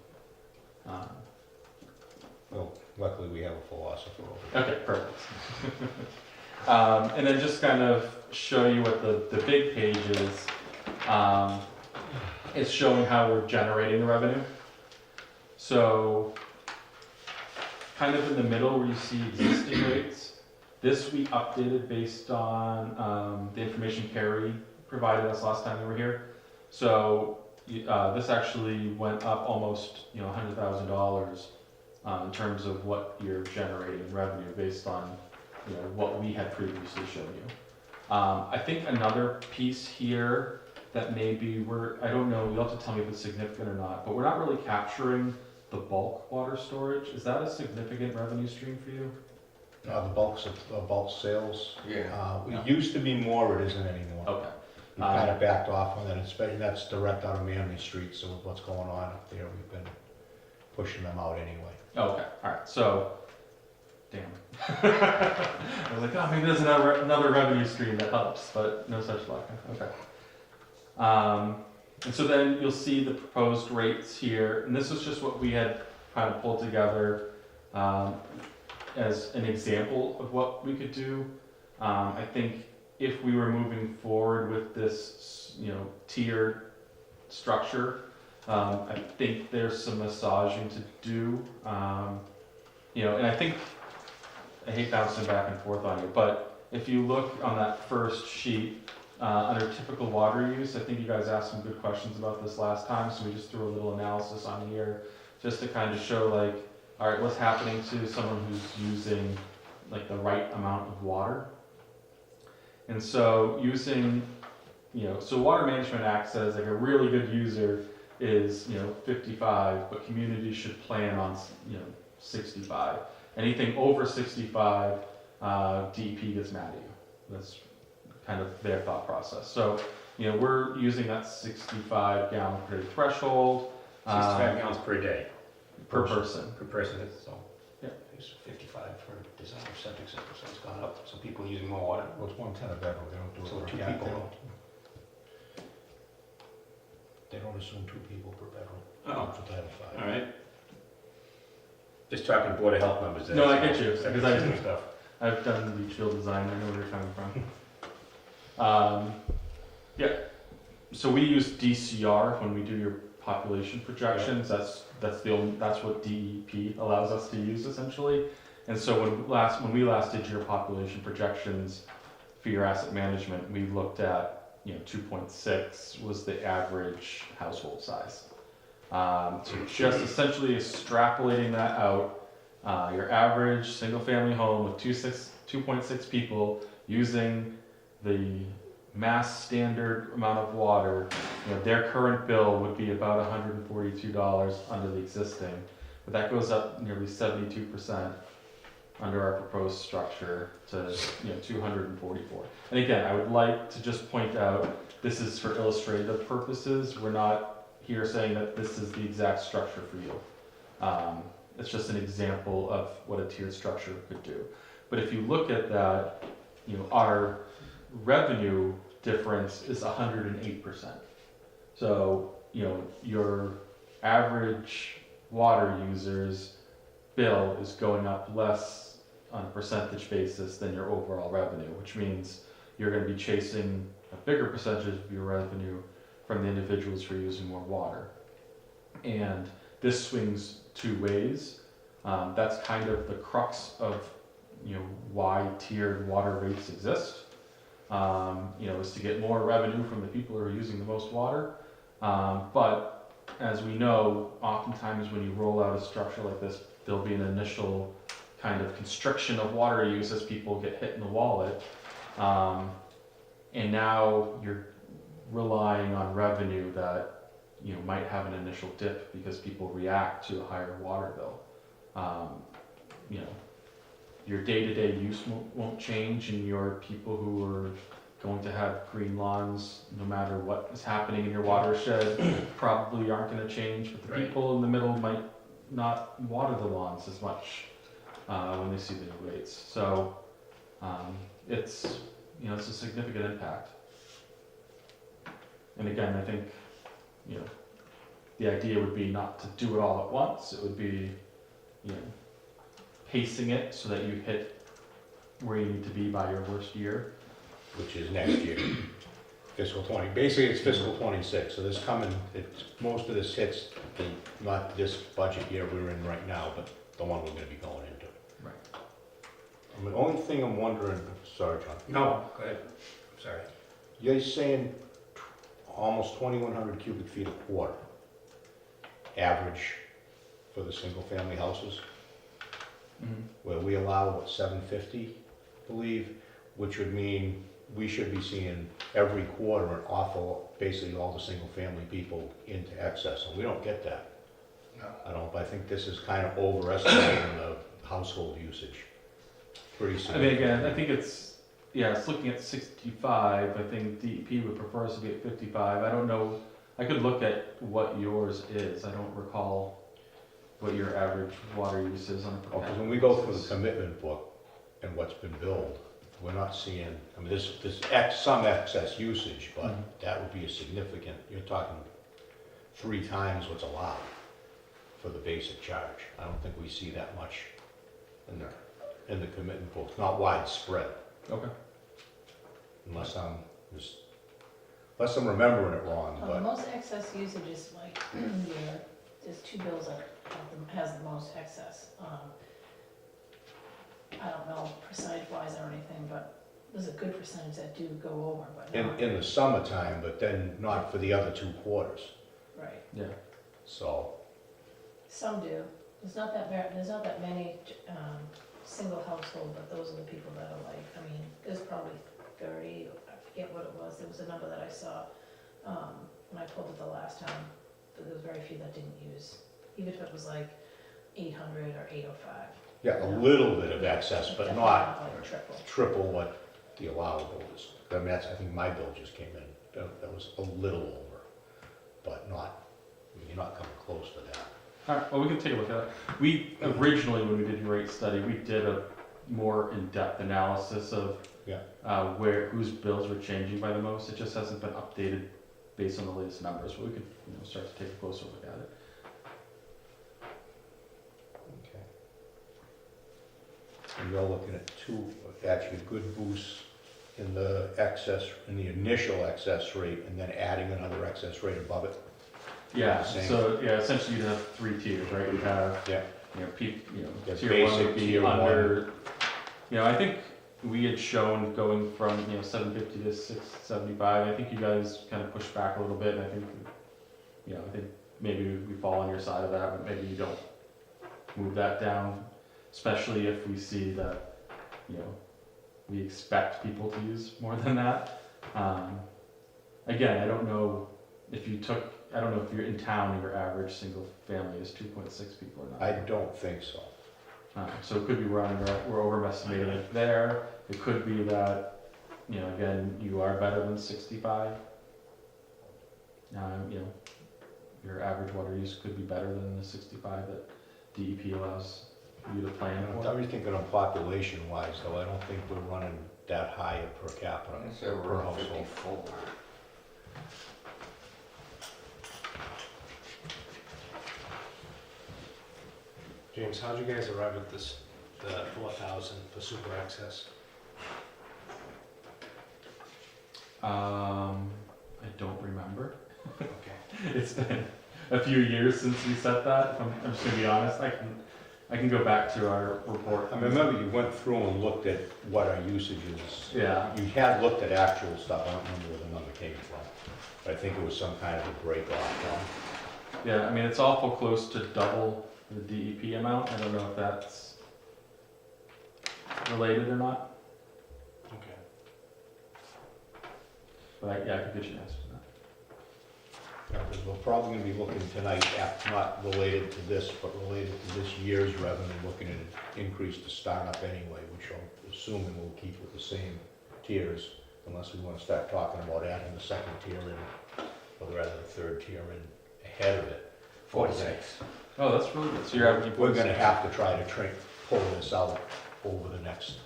Well, luckily we have a philosopher over here. Okay, perfect. And then just kind of show you what the big page is. It's showing how we're generating the revenue. So kind of in the middle where you see existing rates, this we updated based on the information Carrie provided us last time we were here. So this actually went up almost $100,000 in terms of what you're generating in revenue based on what we had previously shown you. I think another piece here that maybe I don't know, you'll have to tell me if it's significant or not, but we're not really capturing the bulk water storage. Is that a significant revenue stream for you? The bulk sales. Yeah. It used to be more, it isn't anymore. Okay. We kind of backed off on that, especially that's direct out of Manley Street, so with what's going on up there, we've been pushing them out anyway. Okay, all right, so, damn. I was like, maybe there's another revenue stream that helps, but no such luck. Okay. And so then you'll see the proposed rates here, and this is just what we had kind of pulled together as an example of what we could do. I think if we were moving forward with this, tiered structure, I think there's some massaging to do, and I think, I hate bouncing back and forth on you, but if you look on that first sheet, under typical water use, I think you guys asked some good questions about this last time, so we just threw a little analysis on here, just to kind of show all right, what's happening to someone who's using the right amount of water. And so using, so Water Management Act says a really good user is 55, but communities should plan on 65. Anything over 65, DEP gets mad at you. That's kind of their thought process. So we're using that 65 gallon per day threshold. 65 gallons per day. Per person. Per person, so. Yeah. It's 55 for design of septic system, so it's gone up. So people using more water. Well, it's 110 a bedroom, they don't do it So per two gallon. people. They don't assume 2 people per bedroom. Oh, That's what they have 5. all right. Just talking Board of Health numbers there. No, I get you, Septic because system stuff. I've done leach field design, I know where you're coming from. Yeah, so we use DCR when we do your population projections. That's what DEP allows us to use essentially. And so when we last did your population projections, for your asset management, we looked at, 2.6 was the average household size. So just essentially extrapolating that out, your average single-family home with 2.6 people using the mass standard amount of water, their current bill would be about $142 under the existing, but that goes up nearly 72% under our proposed structure to 244. And again, I would like to just point out, this is for illustrative purposes. We're not here saying that this is the exact structure for you. It's just an example of what a tiered structure could do. But if you look at that, our revenue difference is 108%. So, your average water user's bill is going up less on a percentage basis than your overall revenue, which means you're going to be chasing a bigger percentage of your revenue from the individuals who are using more water. And this swings two ways. That's kind of the crux of why tiered water rates exist. Is to get more revenue from the people who are using the most water. But as we know, oftentimes when you roll out a structure like this, there'll be an initial kind of constriction of water use as people get hit in the wallet. And now you're relying on revenue that might have an initial dip because people react to a higher water bill. Your day-to-day use won't change, and your people who are going to have green lawns, no matter what is happening in your watershed, probably aren't going to change. But the Right. people in the middle might not water the lawns as much when they see the new rates. So it's it's a significant impact. And again, I think the idea would be not to do it all at once. It would be pacing it so that you hit where you need to be by your worst year. Which is next year, fiscal 20. Basically, it's fiscal 26, so most of this hits not this budget year we're in right now, but the one we're gonna be going into. Right. The only thing I'm wondering, sorry, John. No, go ahead. I'm sorry. You're saying almost 2,100 cubic feet a quarter, average for the single-family houses, where we allow, 750, I believe, which would mean we should be seeing every quarter an awful, basically all the single-family people into excess, and we don't get that. No. I think this is kind of overestimating the household usage. Pretty I mean, significant. again, I think it's looking at 65. I think DEP would prefer us to be at 55. I don't know. I could look at what yours is. I don't recall what your average water use is on a per Because capita when we go through the basis. commitment book and what's been billed, we're not seeing, there's some excess usage, but that would be a significant, you're talking 3 times what's allowed for the basic charge. I don't think we see that much in the commitment book, not widespread, Okay. unless I'm remembering it wrong, The but most excess usage is like, there's 2 bills that has the most excess. I don't know percentage-wise or anything, but there's a good percentage that do go over, but not. in the summertime, but then not for the other 2 quarters, Right. Yeah. so. Some do. There's not that many single household, but those are the people that are like, there's probably 30, I forget what it was. There was a number that I saw when I pulled it the last time, but there was very few that didn't use, even if it was like 800 or 805. Yeah, a little bit of excess, but Definitely not like triple. triple what the allowable is. I think my bill just came in, that was a little over, but not, you're not coming close to that. All right. Well, we can take a look at it. We originally, when we did your rate study, we did a more in-depth analysis of whose bills were changing by the most. It just hasn't been updated based on the latest numbers, but we could start to take a closer look at it. Okay. And you're looking at actually a good boost in the initial excess rate, and then adding another excess rate above it. Yeah. Same. So essentially you'd have 3 tiers, right? You'd have Yeah. peak, Yeah, tier 1 would basic, be tier under. I think we had shown going from, 750 to 675. I think you guys kind of pushed back a little bit, and I think, I think maybe we fall on your side of that, but maybe you don't move that down, especially if we see that, we expect people to use more than that. Again, I don't know if you're in town and your average single family is 2.6 people or not. I don't think so. So it could be we're overestimating it there. It could be that, again, you are better than 65. Your average water use could be better than the 65 that DEP allows you to plan I for. was thinking on population wise, though, I don't think we're running that high per capita. I say per we're at household. 54. James, how'd you guys arrive at the 4,000 for super access? I don't remember. Okay. It's been a few years since we set that. If I'm just gonna be honest. I can go back to our report. I remember you went through and looked at what our usage is. Yeah. You had looked at actual stuff, I don't remember where the number came from, but I think it was some kind of a break off. Yeah, I mean, it's awful close to double the DEP amount. I don't know if that's related or not, Okay. but I could get you an answer to that. Because we're probably gonna be looking tonight, not related to this, but related to this year's revenue, looking at an increase to start up anyway, which I'm assuming we'll keep with the same tiers, unless we wanna start talking about adding the second tier in, or rather the third tier in ahead of it. 46. Oh, that's really good. So you're averaging. We're gonna have to try to pull this out over the next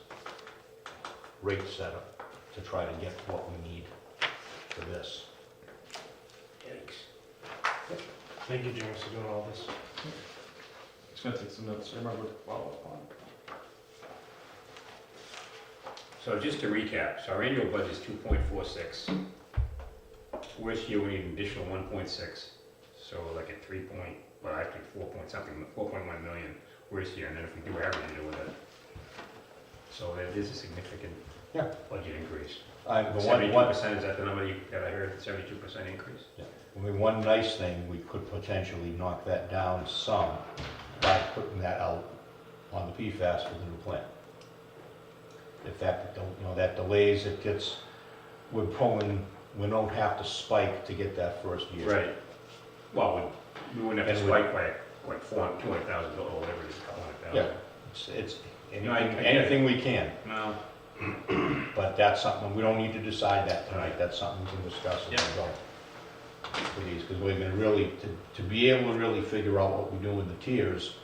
rate setup to try to get what we need for this. Thank you, James, for doing all this. It's gonna take some notes to remember to follow up on. So just to recap, so our annual budget is 2.46. Worst year, we need an additional 1.6. So like at 4 point something, 4.1 million worst year, and then if we do average it with it. So that is a significant Yeah. budget increase. The 72%, is that the number that I heard, 72% increase? I mean, one nice thing, we could potentially knock that down some by putting that out on the PFAS with the new plant. If that, that delays, it gets, we don't have to spike to get that first year. Right. Well, we wouldn't have to And we- spike by like 200,000 or whatever it is, a couple hundred Yeah, thousand. it's No, I get it. anything we can, No, but that's something, we don't need to decide that tonight, that's something we can discuss as we go. For these, because we're gonna really, to be able to really figure out what we do in the tiers,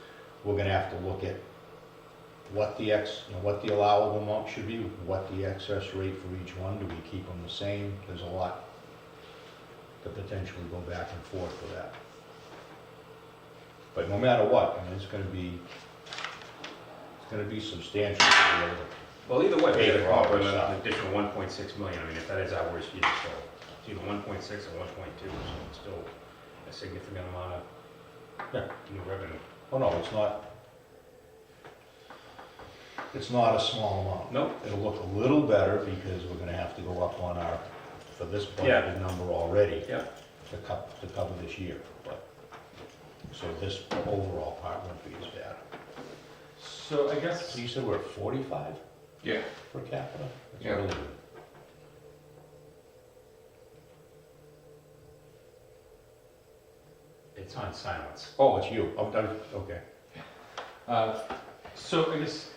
we're gonna have to look at what the what the allowable amount should be, what the excess rate for each one, do we keep them the same? There's a lot to potentially go back and forth for that. But no matter what, I mean, it's gonna be substantial to be able to. well, either way, we Pay gotta for come up all with this an stuff. additional 1.6 million, I mean, if that is our worst year, so it's either 1.6 or 1.2, so it's still a significant amount of Yeah. new revenue. Oh, no, it's not a small amount. Nope. It'll look a little better because we're gonna have to go up on our, for this Yeah. budgeted number already. Yeah. To cover this year, but, so this overall part won't be as bad. So I guess. So you said we're at 45 Yeah. per capita? That's Yeah. really good. It's on silence. Oh, it's you, okay. So I guess,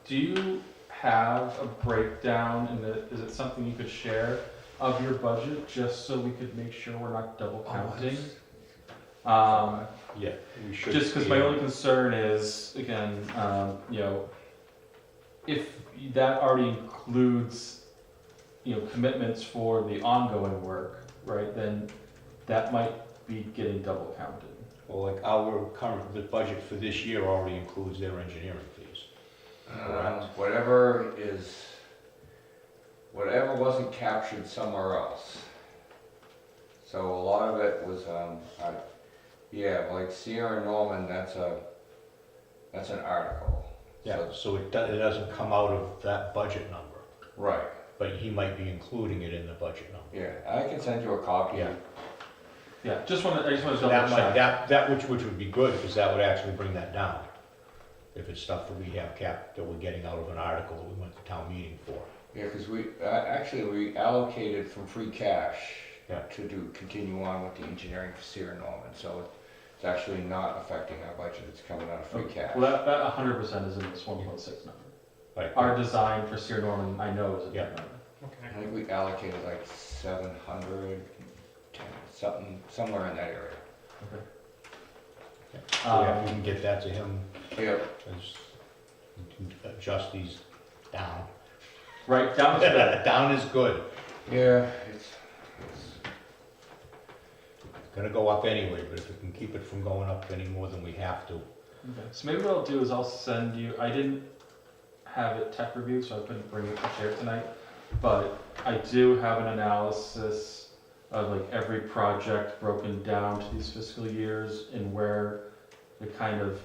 do you have a breakdown is it something you could share of your budget, just so we could make sure we're not double counting? Yeah, we should. Just because my only concern is, again, if that already includes, commitments for the ongoing work, right, then that might be getting double counted. Well, like the budget for this year already includes their engineering fees. Correct. Whatever wasn't captured somewhere else. So a lot of it was, like Sierra Norman, that's an article. Yeah, so it doesn't come out of that budget number, Right, but he might be including it in the budget number. yeah, I can send you a copy. Yeah. Yeah, I just want to double That might, check. that which would be good, because that would actually bring that down. If it's stuff that we have capped, that we're getting out of an article that we went to town meeting for. Yeah, because actually, we allocated from free cash Yeah. to continue on with the engineering for Sierra Norman, so it's actually not affecting our budget, it's coming out of free cash. Well, that 100% is in this 1.6 number. Right. Our design for Sierra Norman, I know, is in Yeah. that number. I think we allocated like 710, somewhere in that area. So yeah, if we can get that to him, Yep. as we can adjust these down. Right, down to the, Down is good. Yeah, it's Gonna go up anyway, but if we can keep it from going up any more than we have to. okay. So maybe what I'll do is I'll send you, I didn't have it tech reviewed, so I couldn't bring it to share tonight, but I do have an analysis of like every project broken down to these fiscal years and where it kind of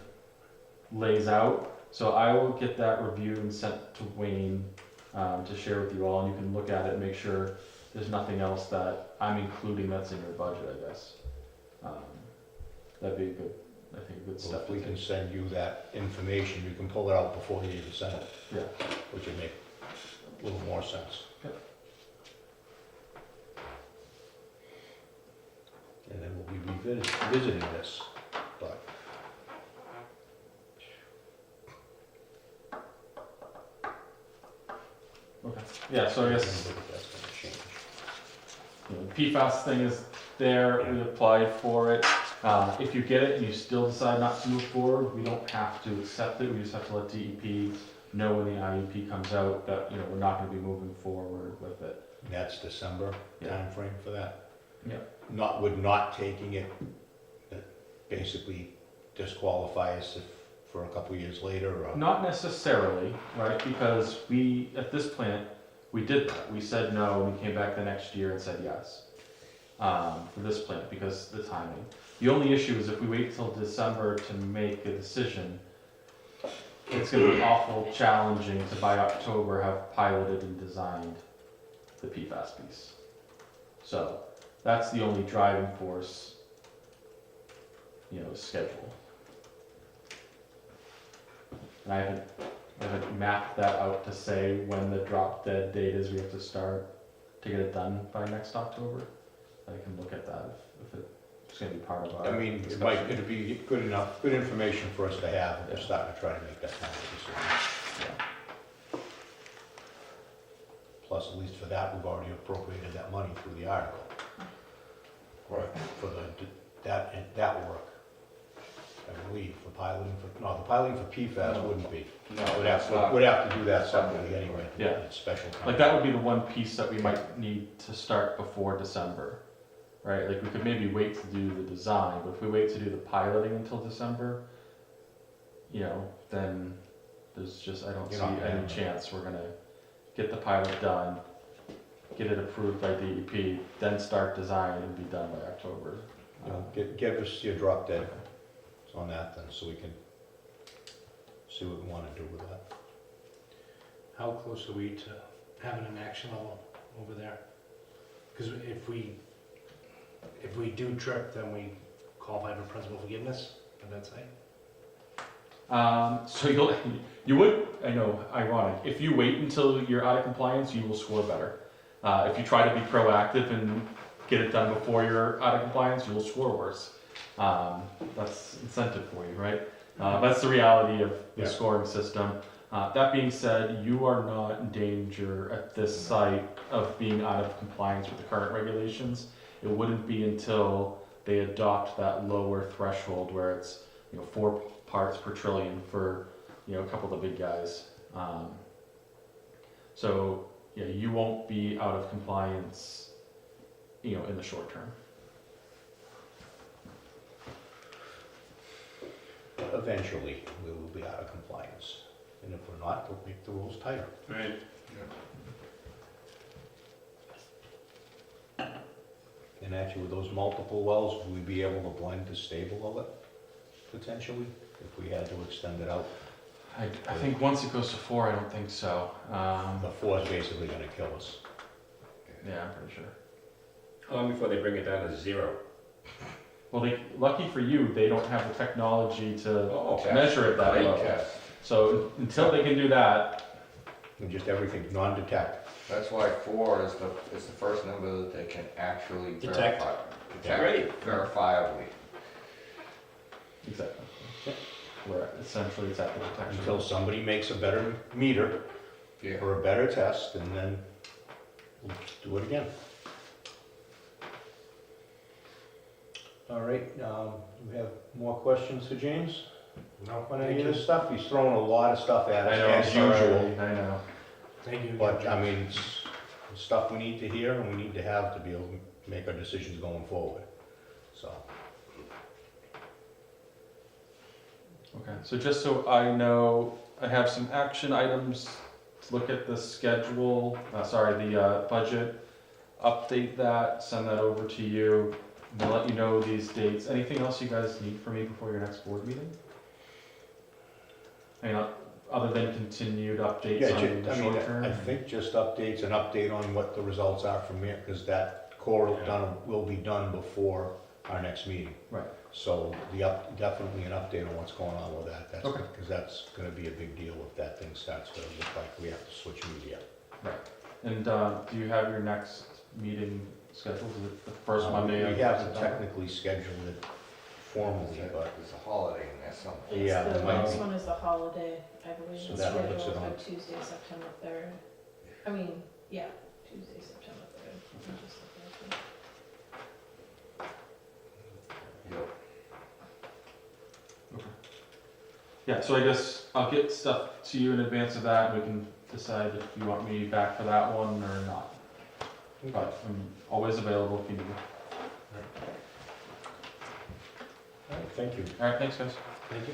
lays out. So I will get that reviewed and sent to Wayne to share with you all, and you can look at it and make sure there's nothing else that I'm including that's in your budget, I guess. That'd be a good, I think, a good So step if to we take. can send you that information, you can pull it out before you even send it. Yeah. Which would make a little more sense. Yep. And then we'll be revisiting this, but. Okay. Yeah, so I guess That's gonna change. the PFAS thing is there, we applied for it. If you get it and you still decide not to move forward, we don't have to accept it, we just have to let DEP know when the IUP comes out that, we're not gonna be moving forward with it. And that's December Yeah. timeframe for that? Yeah. Would not taking it basically disqualify us if, for a couple years later, or? Not necessarily, right, because we, at this plant, we did that, we said no, and we came back the next year and said yes. For this plant, because the timing. The only issue is if we wait till December to make a decision, it's gonna be awful challenging to by October have piloted and designed the PFAS piece. So, that's the only driving force, schedule. And I haven't mapped that out to say when the drop dead date is we have to start to get it done by next October. I can look at that if it's gonna be part of our. I mean, it'd be good information for us to have if we're starting to try to make that kind of decision. Yeah. Plus, at least for that, we've already appropriated that money through the article. Right. For that work. I believe, the piloting for PFAS wouldn't be. No, We'd that's have not. to do that separately anyway. Yeah. It's special. Like that would be the one piece that we might need to start before December, right? Like we could maybe wait to do the design, but if we wait to do the piloting until December, then there's just, I don't see You're not gonna any have it. chance we're gonna get the pilot done, get it approved by DEP, then start design and be done by October. Give us your drop dead on that then, so we can see what we want to do with that. How close are we to having an action level over there? Because if we do trip, then we qualify for principal forgiveness at that site? So you would, I know, ironic, if you wait until you're out of compliance, you will score better. If you try to be proactive and get it done before you're out of compliance, you will score worse. That's incentive for you, right? That's the reality of the Yeah. scoring system. That being said, you are not in danger at this site of being out of compliance with the current regulations. It wouldn't be until they adopt that lower threshold where it's 4 parts per trillion for a couple of the big guys. So yeah, you won't be out of compliance, in the short term. Eventually, we will be out of compliance, and if we're not, we'll make the rules tighter. Right. And actually, with those multiple wells, will we be able to blend to stable of it, potentially, if we had to extend it out? I think once it goes to 4, I don't think so. The 4 is basically gonna kill us. Yeah, I'm pretty sure. How long before they bring it down to 0? Well, lucky for you, they don't have the technology to Oh, measure it that Great low. test. So until they can do that, And just everything non-detect. That's why 4 is the first number that they can actually Detect. verify. Great. Verifiably. exactly. Where essentially it's at the detection. Until somebody makes a better meter Yeah. or a better test, and then we'll do it again. All right, do we have more questions for James? No, On thank any of you. this stuff? He's throwing a lot of stuff at I us, know, as usual. I know. Thank you. But, I mean, it's stuff we need to hear and we need to have to be able to make our decisions going forward, so. Okay, so just so I know, I have some action items to look at the schedule, the budget, update that, send that over to you. And I'll let you know these dates. Anything else you guys need from me before your next board meeting? I mean, other than continued updates Yeah, on the I mean, short term? I think just updates, an update on what the results are from it, because that core will be done before our next meeting. Right. So definitely an update on what's going on with that, that's, Okay. because that's gonna be a big deal if that thing starts to look like we have to switch media. And do you have your next meeting scheduled? Is it the first Monday? of We have to September? technically schedule it formally, but There's a holiday in there somewhere. It's Yeah, the there might next be. one is the holiday, I believe. So It's that puts scheduled it on. for Tuesday, September 3rd. I mean, yeah, Tuesday, September 3rd. Let me just look at it. Yep. Yeah, so I guess I'll get stuff to you in advance of that, and we can decide if you want me back for that one or not. But I'm always available if you need me. All right, thank you. All right, thanks, guys. Thank you.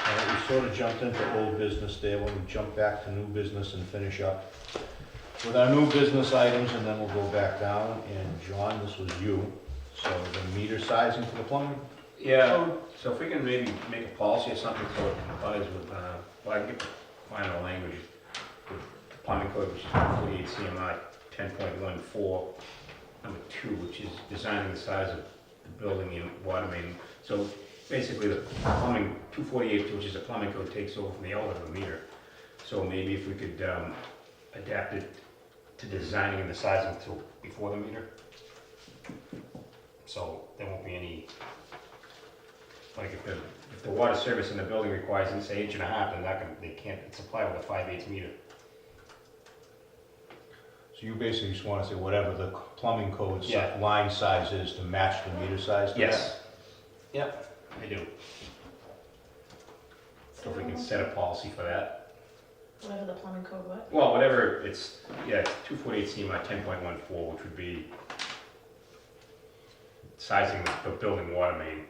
All right, we sort of jumped into old business there, we'll jump back to new business and finish up with our new business items, and then we'll go back down. And John, this was you, so the meter sizing for the plumbing? Yeah, so if we can maybe make a policy or something so it complies with, well, I can get final language with the plumbing code, which is 48 CMI 10.14, number 2, which is designing the size of the building and water main. So basically the plumbing, 248, which is a plumbing code, takes over from the elevator meter. So maybe if we could adapt it to designing and the sizing to before the meter. So there won't be any, like if the water service in the building requires, say, 1.5 inches, then they can't supply with a 5/8 meter. So you basically just want to say whatever the plumbing code Yeah. line size is to match the meter size to that? Yes. Yep, I do. So if we can set a policy for that. Whatever the plumbing code, what? Well, whatever, it's 248 CMI 10.14, which would be sizing the building water main.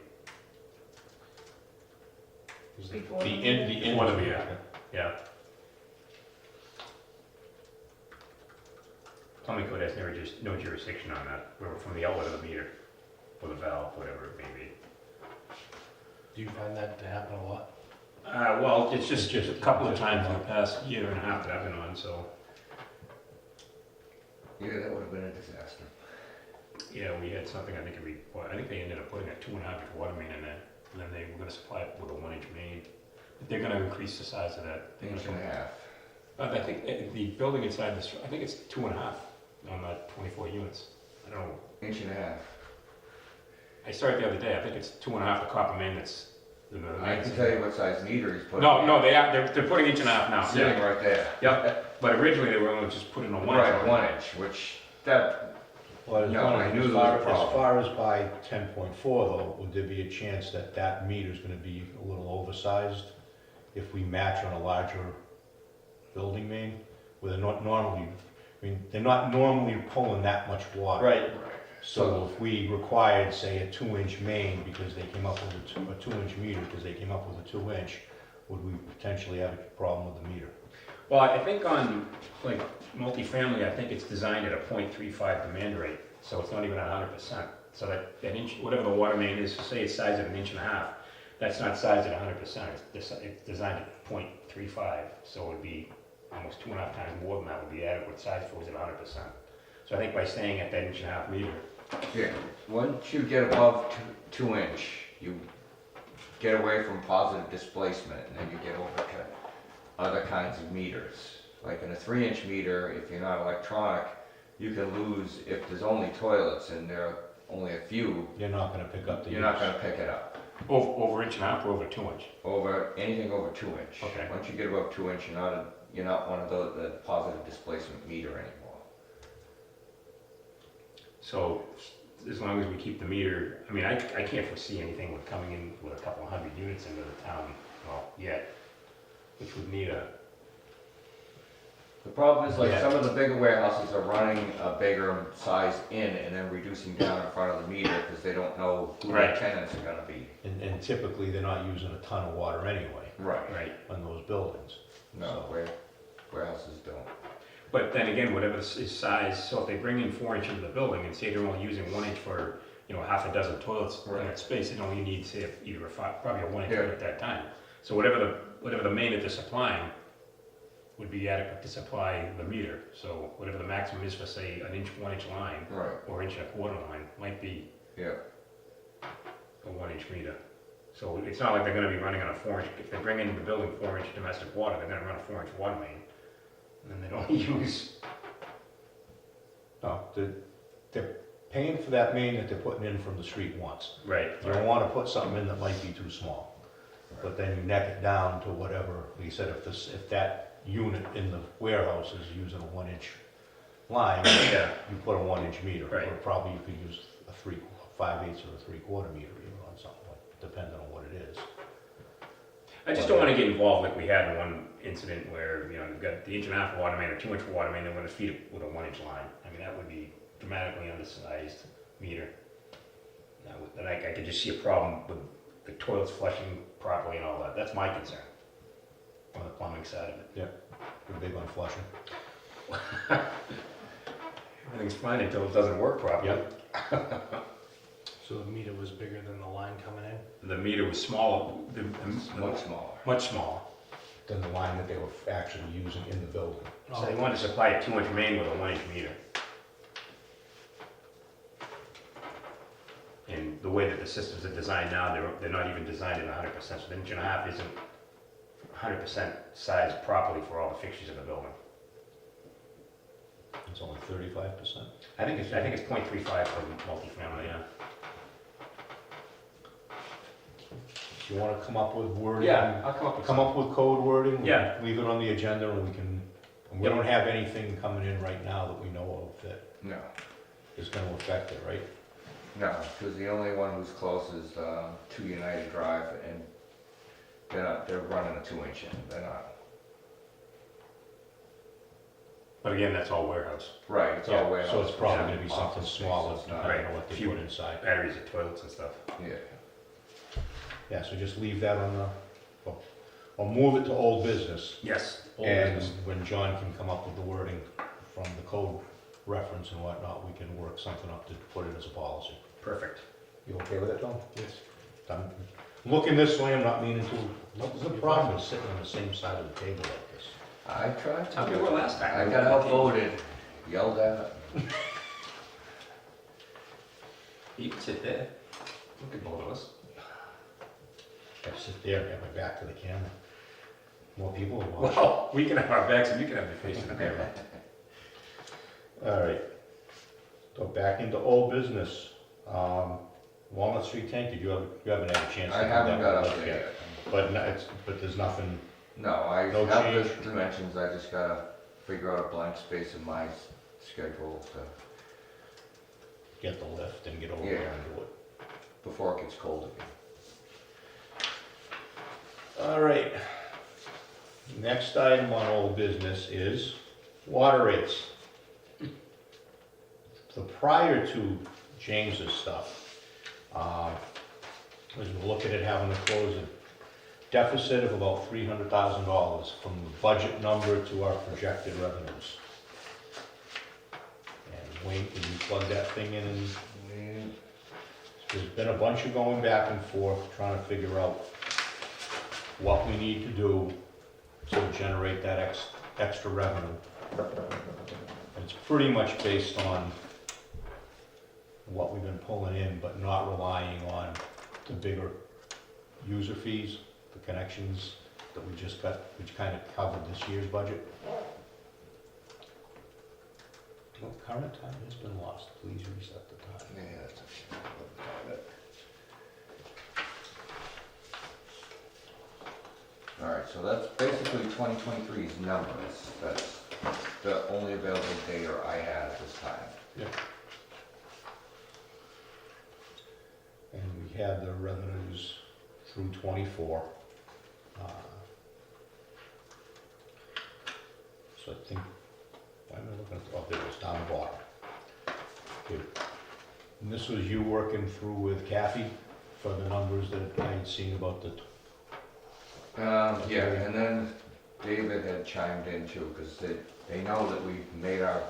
Before The the end, meter? the end. Before the meter. Yeah. Plumbing code has no jurisdiction on that. We're from the outlet of the meter, or the valve, whatever it may be. Do you find that to happen a lot? Well, it's just a couple of times in the past year and a half that I've been on, so. Yeah, that would have been a disaster. Yeah, we had something, I think they ended up putting a 2.5-inch water main in there, and then they were gonna supply it with a 1-inch main. But they're gonna increase the size of that. Inch and a half. I think the building inside this, I think it's 2.5 on that 24 units. I don't know. Inch and a half. I started the other day, I think it's 2.5, the copper main that's. I can tell you what size meter he's putting. No, they're putting 1.5 inches now. Sitting right there. Yep, but originally they were only just putting a 1 inch. Right, 1 inch, which, that, Well, No, I knew there was a problem. as far as by 10.4 though, would there be a chance that that meter's gonna be a little oversized if we match on a larger building main? Where they're not normally, I mean, they're not normally pulling that much water. Right. So if we required, say, a 2-inch main because they came up with a 2-inch meter because they came up with a 2-inch, would we potentially have a problem with the meter? Well, I think on, like, multifamily, I think it's designed at a 0.35 demand rate, so it's not even 100%. So that inch, whatever the water main is, say it's sized at 1.5 inches, That's not sized at 100%, it's designed at 0.35, so it would be almost 2.5 times more than that would be adequate size if it was at 100%. So I think by staying at that 1.5 meter, Yeah, once you get above 2 inch, you get away from positive displacement, and then you get over to other kinds of meters. Like in a 3-inch meter, if you're not electronic, you can lose, if there's only toilets and there are only a few, You're not gonna pick up the you're not use. gonna pick it up. over 1.5 or over 2 inch. Over, anything over 2 inch. Okay. Once you get above 2 inch, you're not one of the positive displacement meter anymore. So as long as we keep the meter, I mean, I can't foresee anything with coming in with a couple hundred units into the town, well, yet, which would need a, The problem is, like, Yeah. some of the bigger warehouses are running a bigger size in and then reducing down in front of the meter because they don't know who Right. their tenants are gonna be. And typically, they're not using a ton of water anyway right. on those buildings. No, warehouses don't. But then again, whatever is size, so if they bring in 4 inch into the building and say they're only using 1 inch for, half a dozen toilets in Right. that space, they only need, say, either probably a 1 inch Yeah. at that time. So whatever the main that they're supplying would be adequate to supply the meter. So whatever the maximum is for, say, an inch, 1 inch line, Right, or 1.25 inch line, might be yeah. a 1 inch meter. So it's not like they're gonna be running on a 4 inch, if they bring into the building 4 inch domestic water, they're gonna run a 4 inch water main. And then they don't use, No, they're paying for that main that they're putting in from the street once. right, You don't wanna put something in that might be too small. But then you neck it down to whatever, like you said, if that unit in the warehouse is using a 1 inch line, yeah. you put a 1 inch meter. Right. Or probably you could use a 5/8 or a 3/4 meter even on something, depending on what it is. I just don't wanna get involved like we had in one incident where, you've got the 1.5 inch water main or 2 inch water main, they're gonna feed it with a 1 inch line. I mean, that would be dramatically undersized meter. Then I could just see a problem with the toilets flushing properly and all that. That's my concern on the plumbing side of it. We're big on flushing. Everything's fine until it doesn't work properly. So the meter was bigger than the line coming in? The meter was smaller, It's much smaller. much smaller. Than the line that they were actually using in the building. So they wanted to supply a 2 inch main with a 1 inch meter. And the way that the systems are designed now, they're not even designed at 100%, so the 1.5 inch isn't 100% sized properly for all the fixtures in the building. It's only 35%. I think it's 0.35 for multifamily, yeah. If you wanna come up with wording. Yeah, I'll come up with Come up with code wording. Yeah. Leave it on the agenda and we don't have anything coming in right now that we know of that No, is gonna affect it, right? no, because the only one who's close is 2 United Drive, and they're running a 2 inch in, they're not. But again, that's all warehouse. Right, it's Yeah, all warehouse. so it's probably yeah, gonna be something office space, smaller, it's not- depending on what they Few- put inside. Batteries and toilets and stuff. Yeah, Yeah, so just leave that on or move it to old business. Yes. old And business. when John can come up with the wording from the code reference and whatnot, we can work something up to put it as a policy. Perfect. You okay with that, Tom? Yes. I'm looking this way, I'm not meaning to. What's the problem with sitting on the same side of the table like this? I tried How we to. were last time. I got outvoted, yelled at. You can sit there. Look at both of us. I sit there and have my back to the camera. More people will watch. Well, we can have our backs and you can have your face in the camera. All right. So back into old business. Walnut Street tank, you haven't had a chance to. I do haven't that got one up there yet. But no, but there's nothing, No, I No have change? the dimensions, I just gotta figure out a blank space in my schedule get the lift and get over Yeah. there and do it. before it gets cold again. All right. Next item on old business is water rates. So prior to James's stuff, was we're looking at having to close a deficit of about $300,000 from the budget number to our projected revenues. And Wayne, can you plug that thing in and there's been a bunch of going back and forth, trying to figure out what we need to do to generate that extra revenue. It's pretty much based on what we've been pulling in, but not relying on the bigger user fees, the connections that we just got, which kind of covered this year's budget. Well, current time has been lost. Please reset the time. Yeah, that's Alright, so that's basically 2023's numbers. That's the only available data I had at this time. Yeah. And we have the revenues through '24. So I think, why am I looking at, oh, there it was down the bottom. Okay. And this was you working through with Kathy for the numbers that I had seen about the, Yeah, and then David had chimed in too, because they know that we made our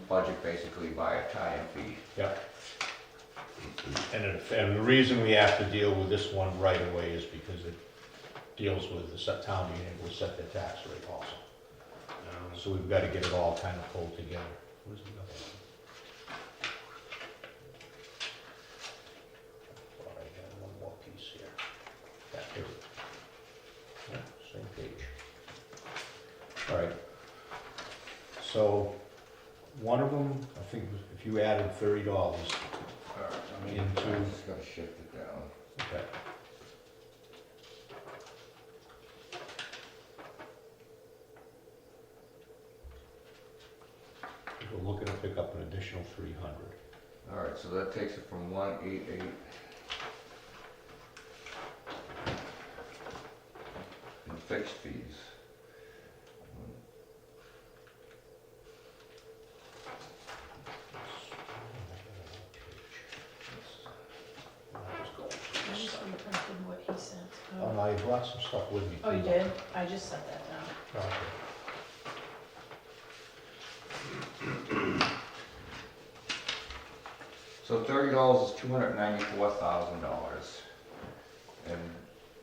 budget basically by a tie-in fee. yeah. And the reason we have to deal with this one right away is because it deals with the town being able to set their tax rate also. So we've got to get it all kind of pulled together. Where's the other one? Thought I had one more piece here. Yeah, here it is. Yeah, same page. All right. So one of them, I think, if you added $30. Alright, Into- I'm just gonna shift it down. Okay. We're looking to pick up an additional 300. Alright, so that takes it from 188. And fixed fees. I just reprinted what he sent. Oh, no, you brought some stuff with me. Oh, you too. did? I just set that down. Okay. So $30 is $294,000 in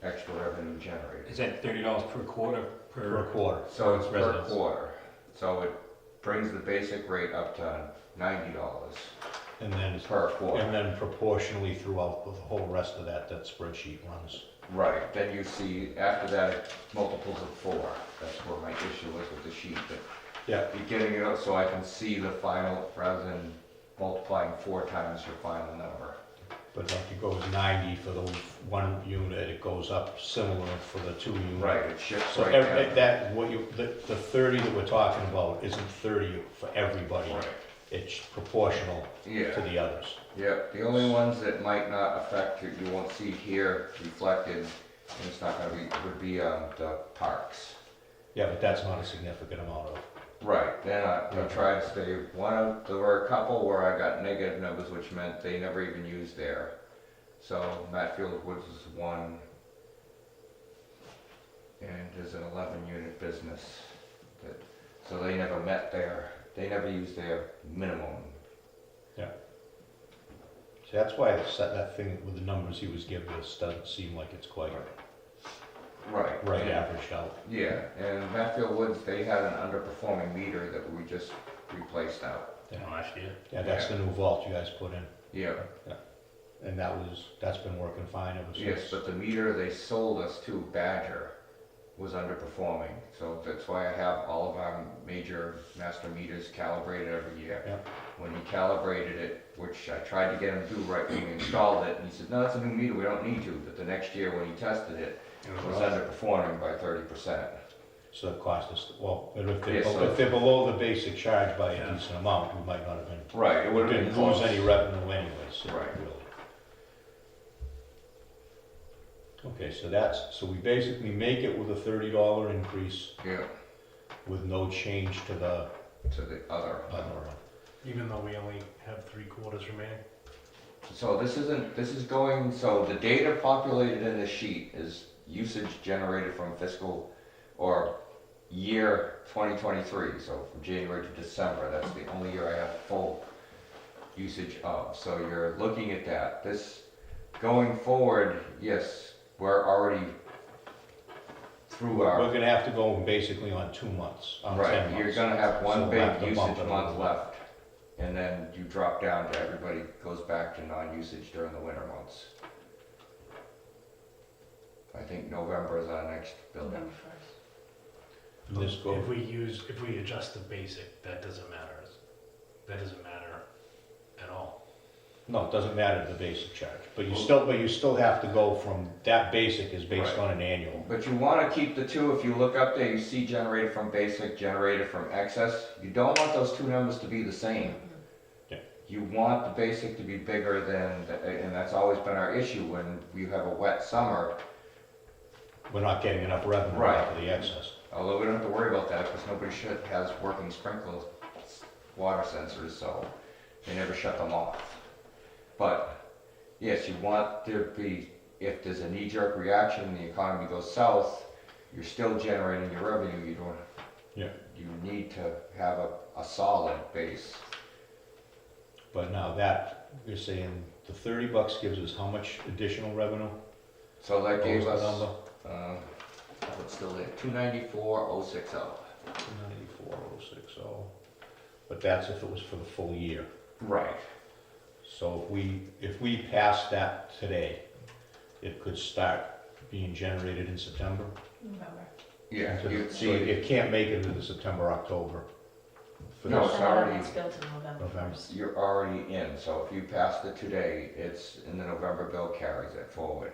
extra revenue generated. Is that $30 per quarter Per quarter. So it's per residents. quarter. So it brings the basic rate up to $90 And then, per quarter. and then proportionally throughout the whole rest of that spreadsheet runs. Right, then you see, after that, multiples of 4. That's where my issue was with the sheet, but Yeah. you're getting it up so I can see the final, rather than multiplying 4 times your final number. But like it goes 90 for the one unit, it goes up similar for the 2 unit. Right, it shifts So right down. that, what you, the 30 that we're talking about isn't 30 for everybody. Right. It's proportional Yeah. to the others. Yeah, the only ones that might not affect you won't see here reflected, and it's not gonna be, would be the parks. Yeah, but that's not a significant amount of. Right, then I tried to stay, there were a couple where I got negative numbers, which meant they never even used there. So Matfield Woods is one, and there's an 11-unit business that, so they never they never used their minimum. So that's why that thing with the numbers he was giving us doesn't seem like it's quite Right. averaged out. Yeah, and Matfield Woods, they had an underperforming meter that we just replaced out. last year. Yeah, that's the new vault you guys put in, Yeah, and that's been working fine ever since. yes, but the meter they sold us to, Badger, was underperforming. So that's why I have all of our major master meters calibrated every year. Yeah. When he calibrated it, which I tried to get him to do right when we installed it, and he said, no, that's a new meter, we don't need to. But the next year when he tested it, it was underperforming by 30%. So it cost us, well, and if Yeah, so- they're below the basic charge by a Yeah. decent amount, we might not have been, Right, it would have been didn't lose close. any revenue anyways, Right. really. Okay, so we basically make it with a $30 increase Yeah, with no change to the to the other. Even though we only have 3/4 remaining. So this is going, so the data populated in the sheet is usage generated from fiscal or year 2023, so from January to December. That's the only year I have full usage of. So you're looking at that. going forward, yes, we're already through We're our, gonna have to go basically on 2 months, on 10 right, months. you're gonna have So one we'll big have to bump usage it a month little bit. left. And then you drop down to everybody goes back to non-usage during the winter months. I think November is our next building. November 1st. And this goes, If we adjust the basic, that doesn't matter. That doesn't matter at all. no, it doesn't matter the basic charge, but you still have to go from, that basic is based Right. on an annual. But you wanna keep the two, if you look up there, you see generated from basic, generated from excess. You don't want those two numbers to be the same. Yeah. You want the basic to be bigger than, and that's always been our issue when we have a wet summer. We're not getting enough revenue Right. out of the excess. Although we don't have to worry about that because nobody has working sprinkler water sensors, so they never shut them off. But yes, you want there to be, if there's a knee-jerk reaction and the economy goes south, you're still generating your revenue. You don't. Yeah. You need to have a solid base. But now that, you're saying the $30 gives us how much additional revenue? So that What gave was the us, number? what's still there, 294,060. 294,060. But that's if it was for the full year. Right. So if we pass that today, it could start being generated in September? November. Yeah. See, it can't make it into September, October. For No, this. it's And then already- it's built in November November. 1st. You're already in, so if you passed it today, it's in the November bill carries it forward.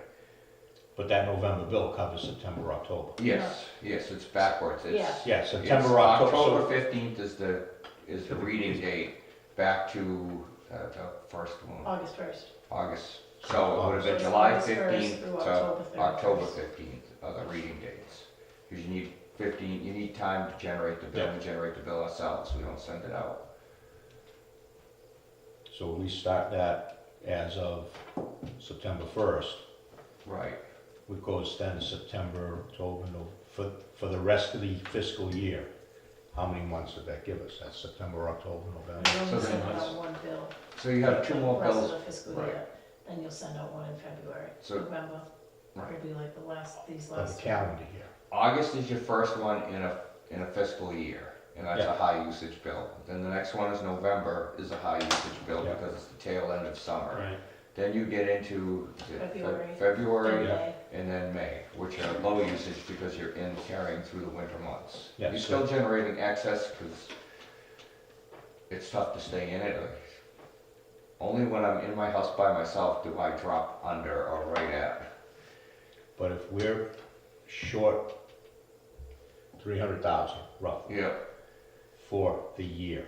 But that November bill covers September, October. Yes, yes, it's backwards. It's, Yeah. Yeah, it's September, October. October So 15th is the reading date back to the first one, August 1st. August. So it would have been August July 1st 15th through to October 31st. October 15th are the reading dates. Because you need time to generate the bill. Yeah. We generate the bill ourselves, we don't send it out. So we start that as of September 1st. Right. It goes then to September, October, for the rest of the fiscal year. How many months did that give us? That's September, October, You November. only So send then out one bill. So you have two for more the rest bills. of the fiscal right. year, then you'll send out one in February. So- November Right. will be like these For the last. calendar year. August is your first one in a fiscal year, and that's Yeah. a high usage bill. Then the next one is November, is a high usage bill Yeah. because it's the tail end of summer. Right. Then you get into February. February May. and then May, which are low usage because you're in carrying through the winter months. Yeah, You're so- still generating excess because it's tough to stay in it. Like, only when I'm in my house by myself do I drop under or right at. But if we're short 300,000 roughly Yeah, for the year,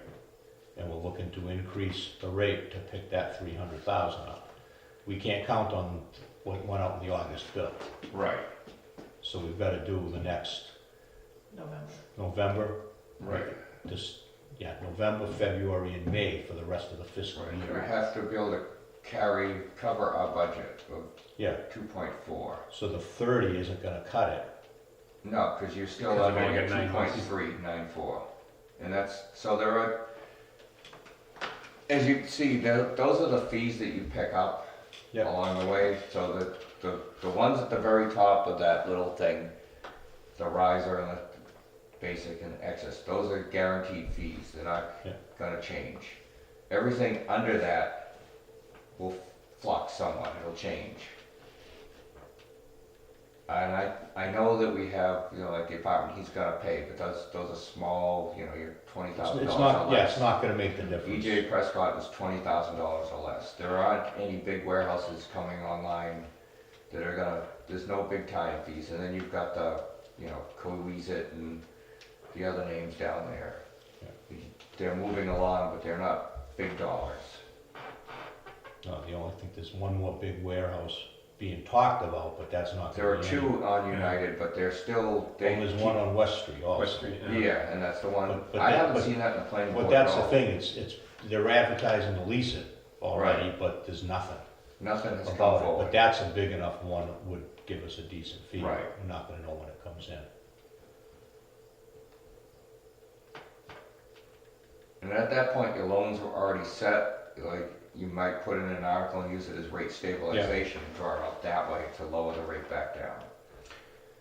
and we're looking to increase the rate to pick that 300,000 up, we can't count on what went out in the August bill. right, So we've got to do the next November. November, right. November, February, and May for the rest of the fiscal Right, we year. have to be able to cover our budget of Yeah, 2.4. so the 30 isn't gonna cut it. No, because you're still Because you've living only at got 9 months. 2.394. And that's, so there are, as you can see, those are the fees that you pick up Yeah. along the way. So the ones at the very top of that little thing, the riser and the basic and excess, those are guaranteed fees. They're not Yeah. gonna change. Everything under that will flux somewhat, it'll change. And I know that we have, like the apartment he's gonna pay, but those are small, you're $20,000 It's or not, yeah, it's less. not gonna make the difference. EJ Prescott is $20,000 or less. There aren't any big warehouses coming online that are there's no big time fees. And then you've got the, Coesit and the other names down there. They're moving along, but they're not big dollars. No, the only thing, there's one more big warehouse being talked about, but that's not There gonna are be any. two on United, but they're still, they Well, there's keep- one on West Street also. West Street, Yeah, and that's the one, But I that- haven't but- seen that in the planning board But at that's the all. thing, they're advertising to lease it already, but there's nothing Nothing has come about it. But forward. that's a big enough one that would give us a decent fee. Right. We're not gonna know when it comes in. And at that point, your loans were already set, like, you might put in an article and use it as rate stabilization, and draw it out that way to lower the rate back down.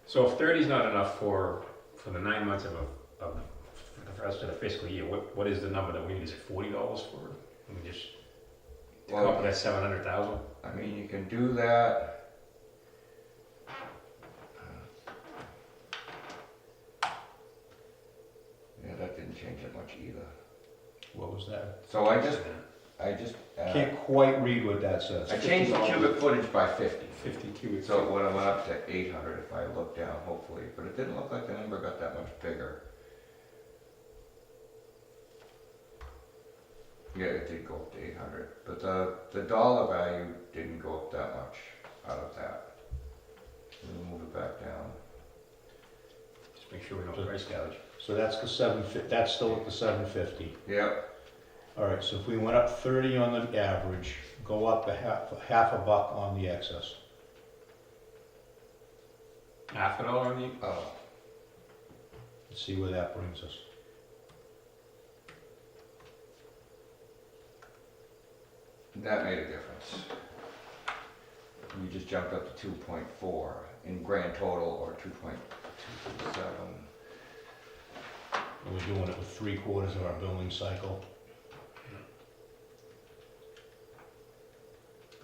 So if 30 is not enough for the 9 months of the rest of the fiscal year, what is the number that we need? Is it $40 for it? We just to come up with that 700,000? I mean, you can do that. Yeah, that didn't change it much either. What was that? So I just, Can't quite read what that says. I changed the cubic footage by 50. 50 cubic So it went up to 800 if I look down, hopefully, but it didn't look like the number got that much bigger. Yeah, it did go up to 800, but the dollar value didn't go up that much out of that. We'll move it back down. Just make sure we don't price gouge. So that's that's still at the 750. Yep, All right, so if we went up 30 on the average, go up half a buck on the excess. $50 on the, oh, Let's see where that brings us. that made a difference. We just jumped up to 2.4 in grand total, or 2.27. And we're doing it with 3/4 of our billing cycle.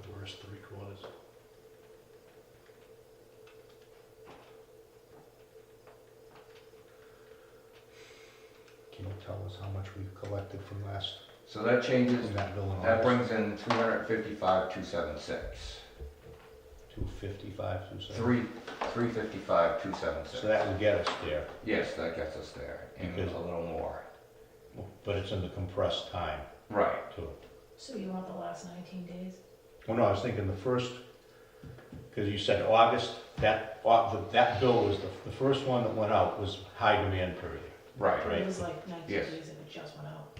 The worst 3/4. Can you tell us how much we've collected from So that changes, from that bill in that August? brings in 355,276. 255, 270? 355,276. So that would get us there, Yes, that gets us there, and Because- a little more. but it's in the compressed time Right. too. So you want the last 19 days? Well, no, I was thinking the first, because you said August, that bill was, the first one that went out was high demand period. Right. Right. It was like 19 Yes. days and it just went out.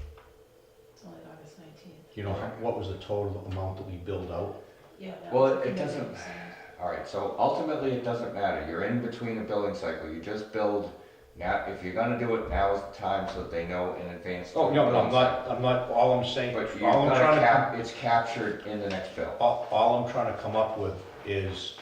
It's only August 19th. Do you know what was the total amount that we billed out? Yeah. that Well, was the it commitment doesn't- you signed. All right, so ultimately it doesn't matter. You're in between a billing cycle. You just build, now, if you're gonna do it, now is the time so that they know in advance. Oh, no, I'm not, all I'm saying, But you're all I'm gonna trying to, it's captured in the next bill. all I'm trying to come up with is,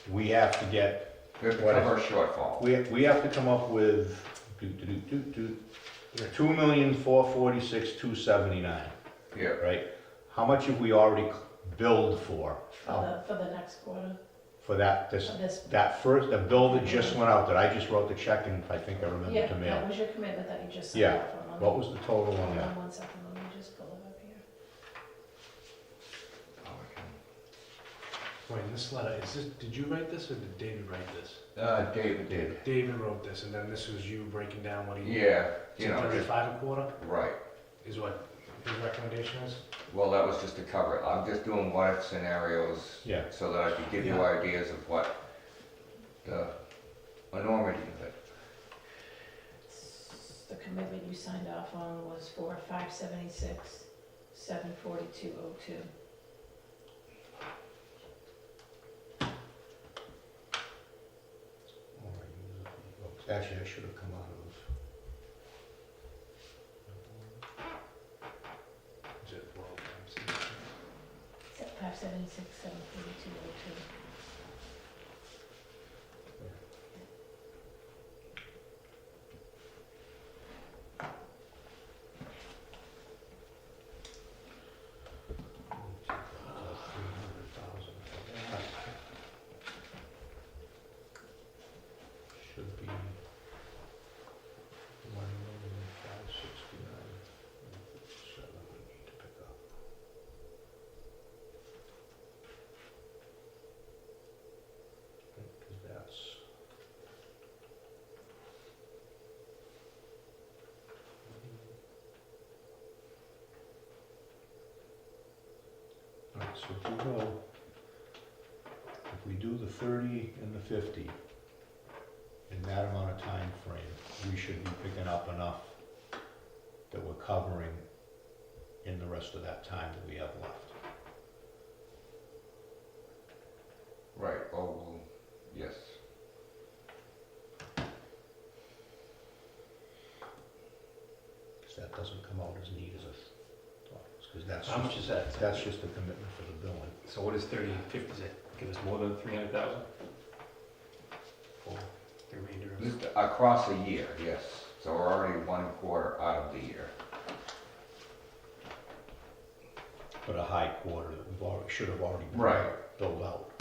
we have to get, You have to What cover a shortfall. we have to come up with, 2,446,279, Yeah, right? How much have we already billed for For the next quarter, that, for this. the bill that just went out, that I just wrote the check and I think I remember Yeah, to that mail? was your commitment that you just signed Yeah. off on. What was the total on Hold that? on 1 second, let me just pull it up here. Oh, I Wait, in this letter, did you write this or did David write this? can- David did. David wrote this, and then this was you breaking down what he. Yeah, you know, 35 1/4 right. is what his recommendation is? Well, that was just to cover it. I'm just doing what if scenarios Yeah. so that I could give you Yeah. ideas of what the enormity of it. The commitment you signed off on was for 576, 74202. Actually, I should have come out of, Is it 12 times? 576, 74202. should be 1,569,700 to pick up. Because that's. Alright, so if we do the 30 and the 50, in that amount of time frame, we should be picking up enough that we're covering in the rest of that time that we have left. Right, oh, yes. Because that doesn't come out as neat as I thought. Because that's, How much is that? that's just a commitment for the billing. So what is 30 and 50, does that give us more than 300,000? For the remainder of This- Across a year, yes. So we're already 1/4 out of the year. But a high quarter that we've already, should have already been Right. billed out.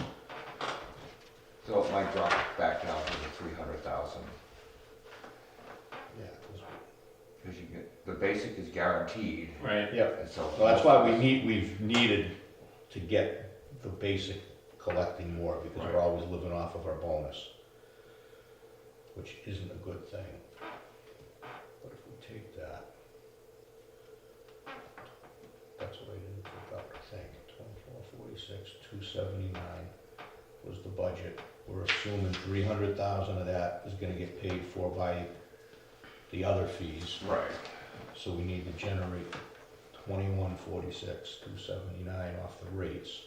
So it might drop back down to the 300,000. Yeah. 'Cause Because you get, the basic is guaranteed, Right. Yep, and so. well, that's why we've needed to get the basic collecting more, because we're Right. always living off of our bonus, which isn't a good thing. But if we take that, that's what I didn't pick up, I think, 2446, 279 was the budget. We're assuming 300,000 of that is gonna get paid for by the other fees. Right. So we need to generate 2146, 279 off the rates.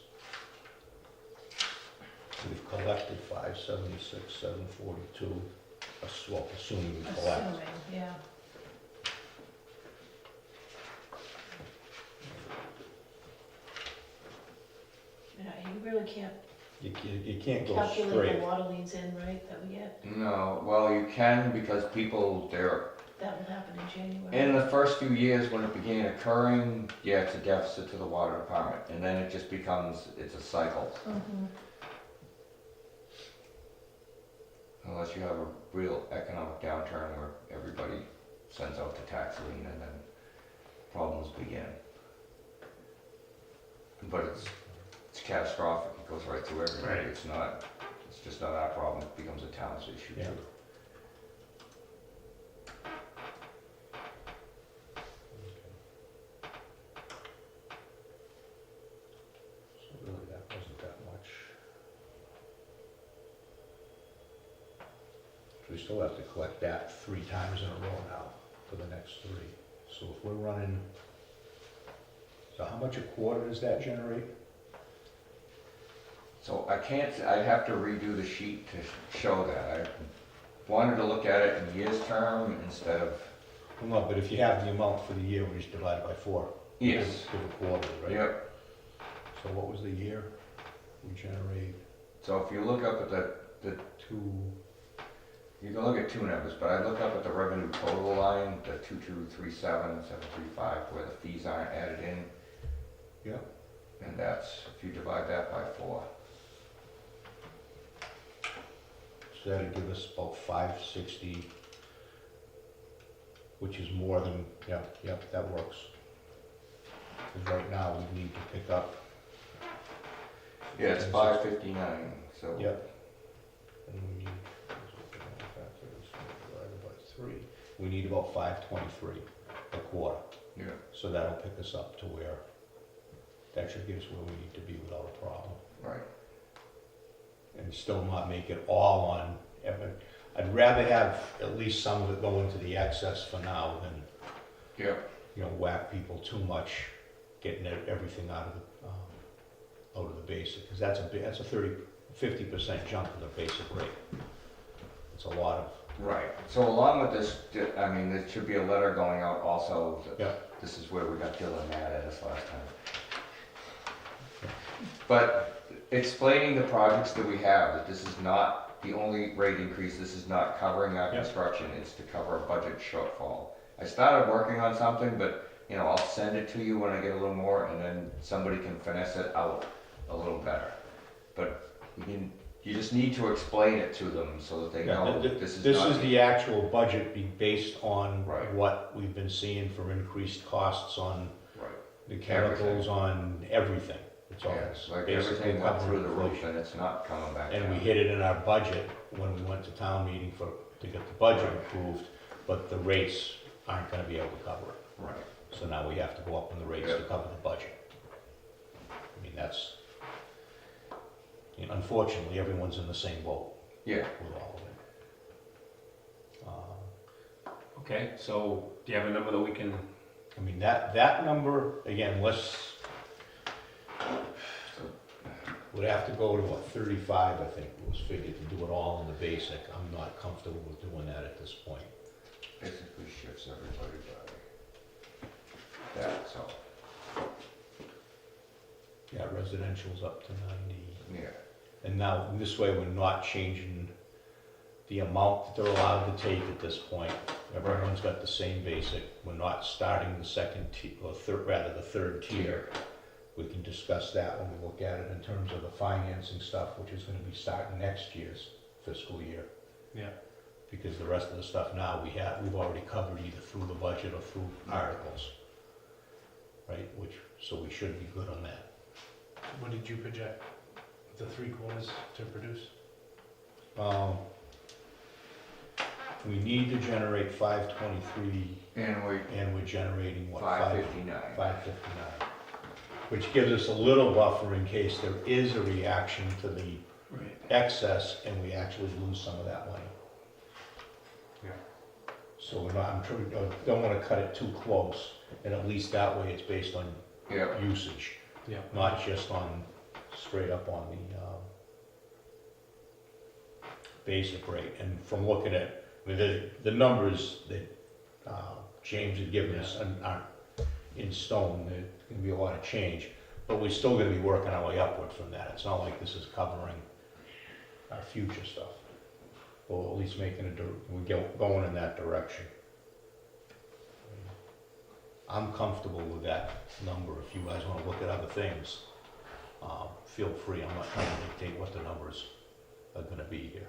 We've collected 576, 742, well, assuming we collect. Assuming, yeah. Yeah, you really can't You can't go calculate straight. the water leads in, right, that we get? No, well, you can, because people, they're, That will happen in January. in the first few years when it began occurring, yeah, it's a deficit to the water department, and then it just becomes, it's a cycle. Mhm. Unless you have a real economic downturn where everybody sends out the tax lien and then problems begin. But it's catastrophic, it goes right through everybody, Right. it's just not our problem, it becomes a town's issue Yeah. too. So really, that wasn't that much. We still have to collect that 3 times in a row now for the next 3. So if we're running, so how much a quarter does that generate? So I can't, I'd have to redo the sheet to show that. I wanted to look at it in years term instead of, Well, no, but if you have the amount for the year, we just divide it by 4. yes, Give a quarter, right? yep. So what was the year? We generate So if you look up at the, 2, you can look at two numbers, but I look up at the revenue total line, the 2237, 735, where the fees aren't added in. yeah, And that's, if you divide that by 4. so that'd give us about 560, which is more than, yeah, that works. Because right now, we need to pick up. Yeah, it's 559, so. Yep. And we need, divided by 3, we need about 523 a quarter. Yeah. So that'll pick us up to where, that should get us where we need to be without a problem. Right. And still not make it all on, I'd rather have at least some of it go into the excess for now than, Yeah. whack people too much, getting everything out of the basic, because that's a 50% jump in the basic rate. It's a lot of, Right. So along with this, I mean, there should be a letter going out also. That Yeah. This is where we got Dylan mad at us last time. But explaining the projects that we have, that this is not the only rate increase, this is not covering our Yeah. construction, it's to cover a budget shortfall. I started working on something, but, I'll send it to you when I get a little more, and then somebody can finesse it out a little better. But you just need to explain it to them so that they know that this is this not. is the actual budget based on Right. what we've been seeing for increased costs on Right. the chemicals, on everything. It's all Yes, like basically everything went covering through the roof inflation. and it's not coming back And we down. hit it in our budget when we went to town meeting to get the budget Right. approved, but the rates aren't gonna be able to cover it. Right. So now we have to go up on the rates to Yeah. cover the budget. I mean, that's, unfortunately, everyone's in the same boat Yeah, with all of it. Okay, so do you have a number that we can, I mean, that number, again, would have to go to what, 35, I think, was figured to do it all in the basic. I'm not comfortable with doing that at this point. basically shifts everybody by that, so. Yeah, residential's up to 90. Yeah. And now, this way, we're not changing the amount that they're allowed to take at this point. Everyone's got the same basic. We're not starting the second tier, or rather the third tier. We can discuss that when we look at it in terms of the financing stuff, which is gonna be starting next year's fiscal year. Yeah. Because the rest of the stuff now we've already covered either through the budget or through articles. Right, so we should be good on that. What did you project the 3/4 to produce? We need to generate 523, And and we're generating what? 559. 559. Which gives us a little buffer in case there is a reaction to the Right. excess and we actually lose some of that money. Yeah. So we're not, don't wanna cut it too close, and at least that way it's based on Yeah. usage, Yeah. not just on, straight up on the, basic rate. And from looking at, I mean, the numbers that, James had given us aren't in stone, there's gonna be a lot of change, but we're still gonna be working our way upward from that. It's not like this is covering our future stuff. Or at least going in that direction. I'm comfortable with that number. If you guys wanna look at other things, feel free. I'm not trying to dictate what the numbers are gonna be here.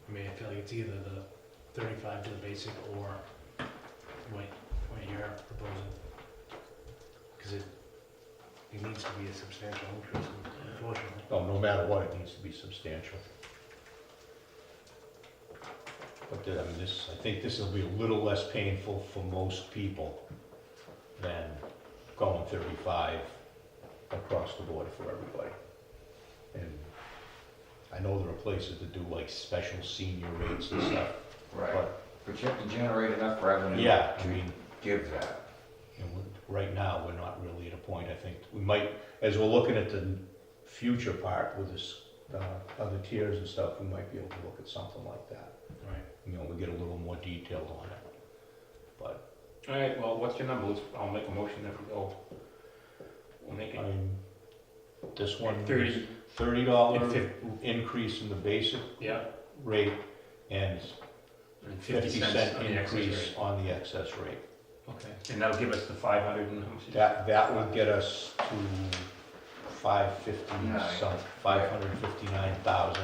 I mean, I feel like it's either the 35 to the basic or what you're proposing. Because it needs to be a substantial increase, unfortunately. Oh, no matter what, it needs to be substantial. But I mean, I think this will be a little less painful for most people than going 35 across the board for everybody. And I know there are places that do like special senior rates and stuff, Right. but, But you have to generate enough revenue yeah, I to mean, give that. and right now, we're not really at a point. I think we might, as we're looking at the future part with this, other tiers and stuff, we might be able to look at something like that. Right. You know, we get a little more detailed on it. But, All right, well, what's your number? I'll make a motion that we go. We'll make I it mean, this one, $30. $30 increase in the basic Yeah, rate and and 50 cents cent on the excess increase rate. on the excess rate. Okay, and that'll give us the 500 and how much is it? That would get us to 550 some, 559,000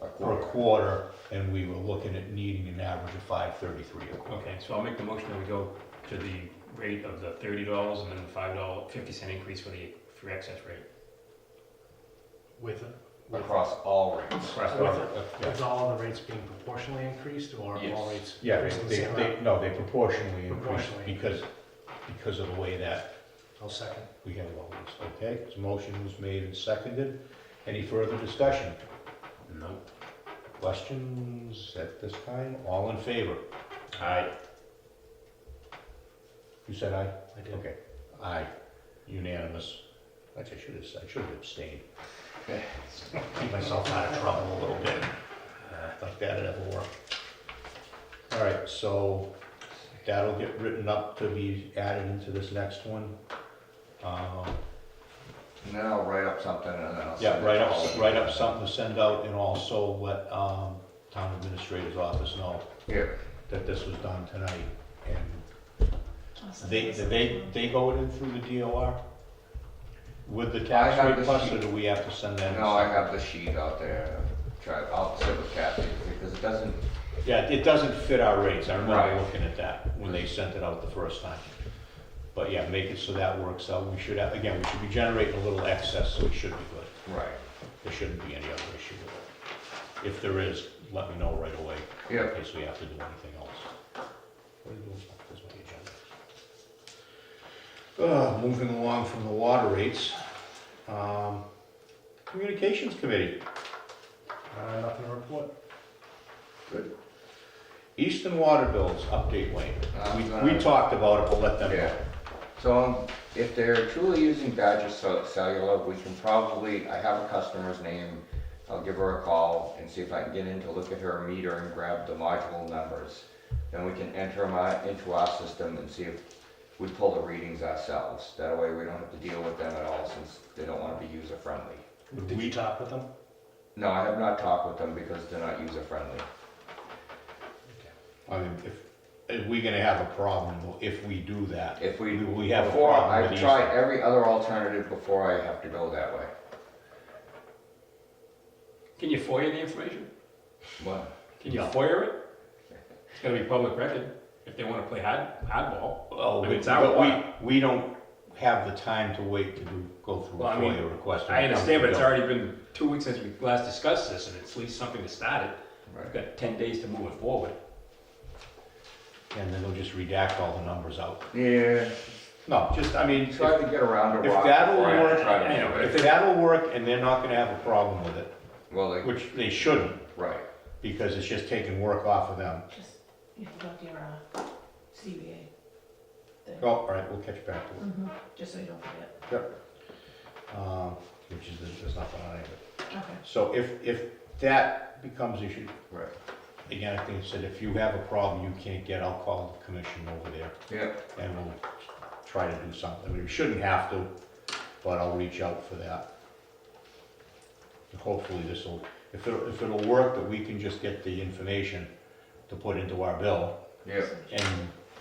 A per quarter. quarter, and we were looking at needing an average of 533 a quarter. Okay, so I'll make the motion that we go to the rate of the $30 and then the $5, 50-cent increase for excess rate. With it? Across all rates. Across With the- it? Yeah. With all the rates being proportionally increased, or Yes. all rates Yeah, increasing the same amount? no, they proportionally increase Proportionally. because of the way that I'll second. we have all these. Okay, so motion was made and seconded. Any further discussion? No. Questions at this time? All in favor? Aye. You said aye? I did. Okay. Aye. Unanimous. Actually, I should have abstained. Keep myself out of trouble a little bit. Like that'd ever work. All right, so that'll get written up to be added into this next one. And then I'll write up something and then I'll Yeah, send it to all of you. write up something to send out and also let, town administrator's office know Yeah, that this was done tonight. And Awesome. they go in through the DOR with the I tax have rate the plus, or sheet. do we have to send that? in no, I separate? have the sheet out there. I'll sit with Kathy because it doesn't, Yeah, it doesn't fit our rates. I remember Right. looking at that when they sent it out the first time. But yeah, make it so that works out. We should have, again, we should be generating a little excess, so we should be good. right. There shouldn't be any other issue with it. If there is, let me know right away, in Yep. case we have to do anything else. Where do those- There's my agenda. Moving along from the water rates. Communications Committee. Nothing to report. Good. Eastern Water Bills, update, Wayne. We gonna- talked about it, but let them know. Yeah. So if they're truly using Badger Cellular, we can probably, I have a customer's name. I'll give her a call and see if I can get in to look at her meter and grab the module numbers. then we can enter them into our system and see if we pull the readings ourselves. That way we don't have to deal with them at all since they don't want to be user friendly. Did you talk with them? No, I have not talked with them because they're not user friendly. I mean, if we're gonna have a problem, if we do that, If we, we have a before, problem with I've these. tried every other alternative before I have to go that way. Can you FOIA the information? What? Can you No. FOIA it? It's gotta be public record if they wanna play hardball. Well, I mean, it's our but water. we don't have the time to wait to go through a Well, I mean, FOIA request. I understand, but it's already been 2 weeks since we last discussed this, and it's at least something to start it. Right. We've got 10 days to move it forward. And then they'll just redact all the numbers out. Yeah, No, just, I mean, tried to get around a if rock that'll before I have to work, try to I know, do it. if that'll work and they're not gonna have a problem with it, Well, they, which they shouldn't, right. because it's just taking work off of them. Just, you forgot your, CBA thing. Oh, all right, we'll catch back to it. Just so you don't forget. Which is, there's nothing on it. Okay. So if that becomes issue, Right. again, I think I said, if you have a problem you can't get, I'll call the commission over there Yep. and we'll try to do something. I mean, we shouldn't have to, but I'll reach out for that. And hopefully this'll, if it'll work, that we can just get the information to put into our bill Yep. and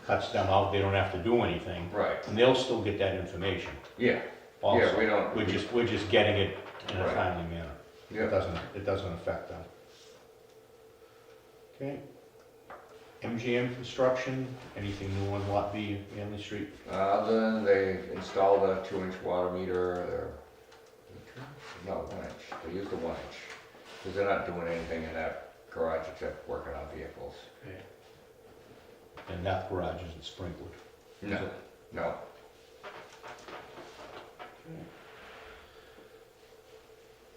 cuts them out, they don't have to do anything, Right. and they'll still get that information Yeah. also. Yeah, we don't. We're just getting it in a Right. timely manner. Yeah. It doesn't affect them. Okay. MGM Construction, anything new on Lot B, Manley Street? Other than they installed a 2-inch water meter, no, 1 inch, they used a 1 inch. Because they're not doing anything in that garage except working on vehicles. And that garage isn't sprinkled. No, no.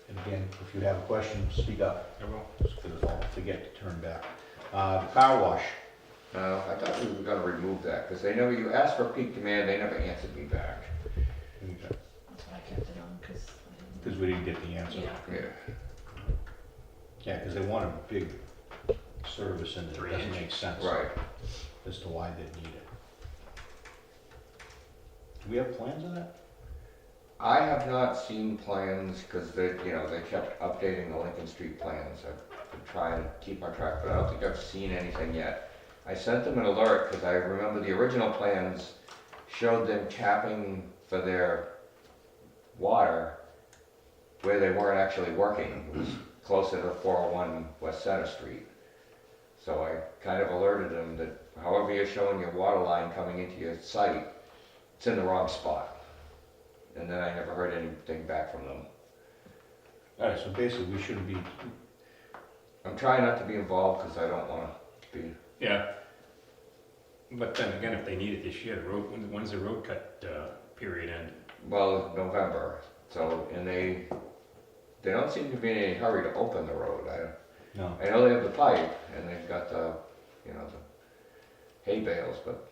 And again, if you have a question, speak up, I will. because I'll forget to turn back. The car wash, No, I thought we were gonna remove that, because you asked for peak demand, they never answered me back. That's why I kept it on, because we didn't get the answer. Yeah. Yeah. Yeah, because they want a big service and it 3 doesn't inch. make sense Right. as to why they need it. Do we have plans on that? I have not seen plans, because they kept updating the Lincoln Street plans. I've been trying to keep on track, but I don't think I've seen anything yet. I sent them an alert, because I remember the original plans showed them tapping for their water where they weren't actually working. It was closer to 401 West Center Street. So I kind of alerted them that however you're showing your water line coming into your site, it's in the wrong spot. And then I never heard anything back from them. All right, so basically, we shouldn't be, I'm trying not to be involved because I don't want to be. Yeah. But then again, if they need it this year, when's the road cut period end? Well, November. So, and they don't seem to be in any hurry to open the road. no. I know they have the pipe and they've got the hay bales, but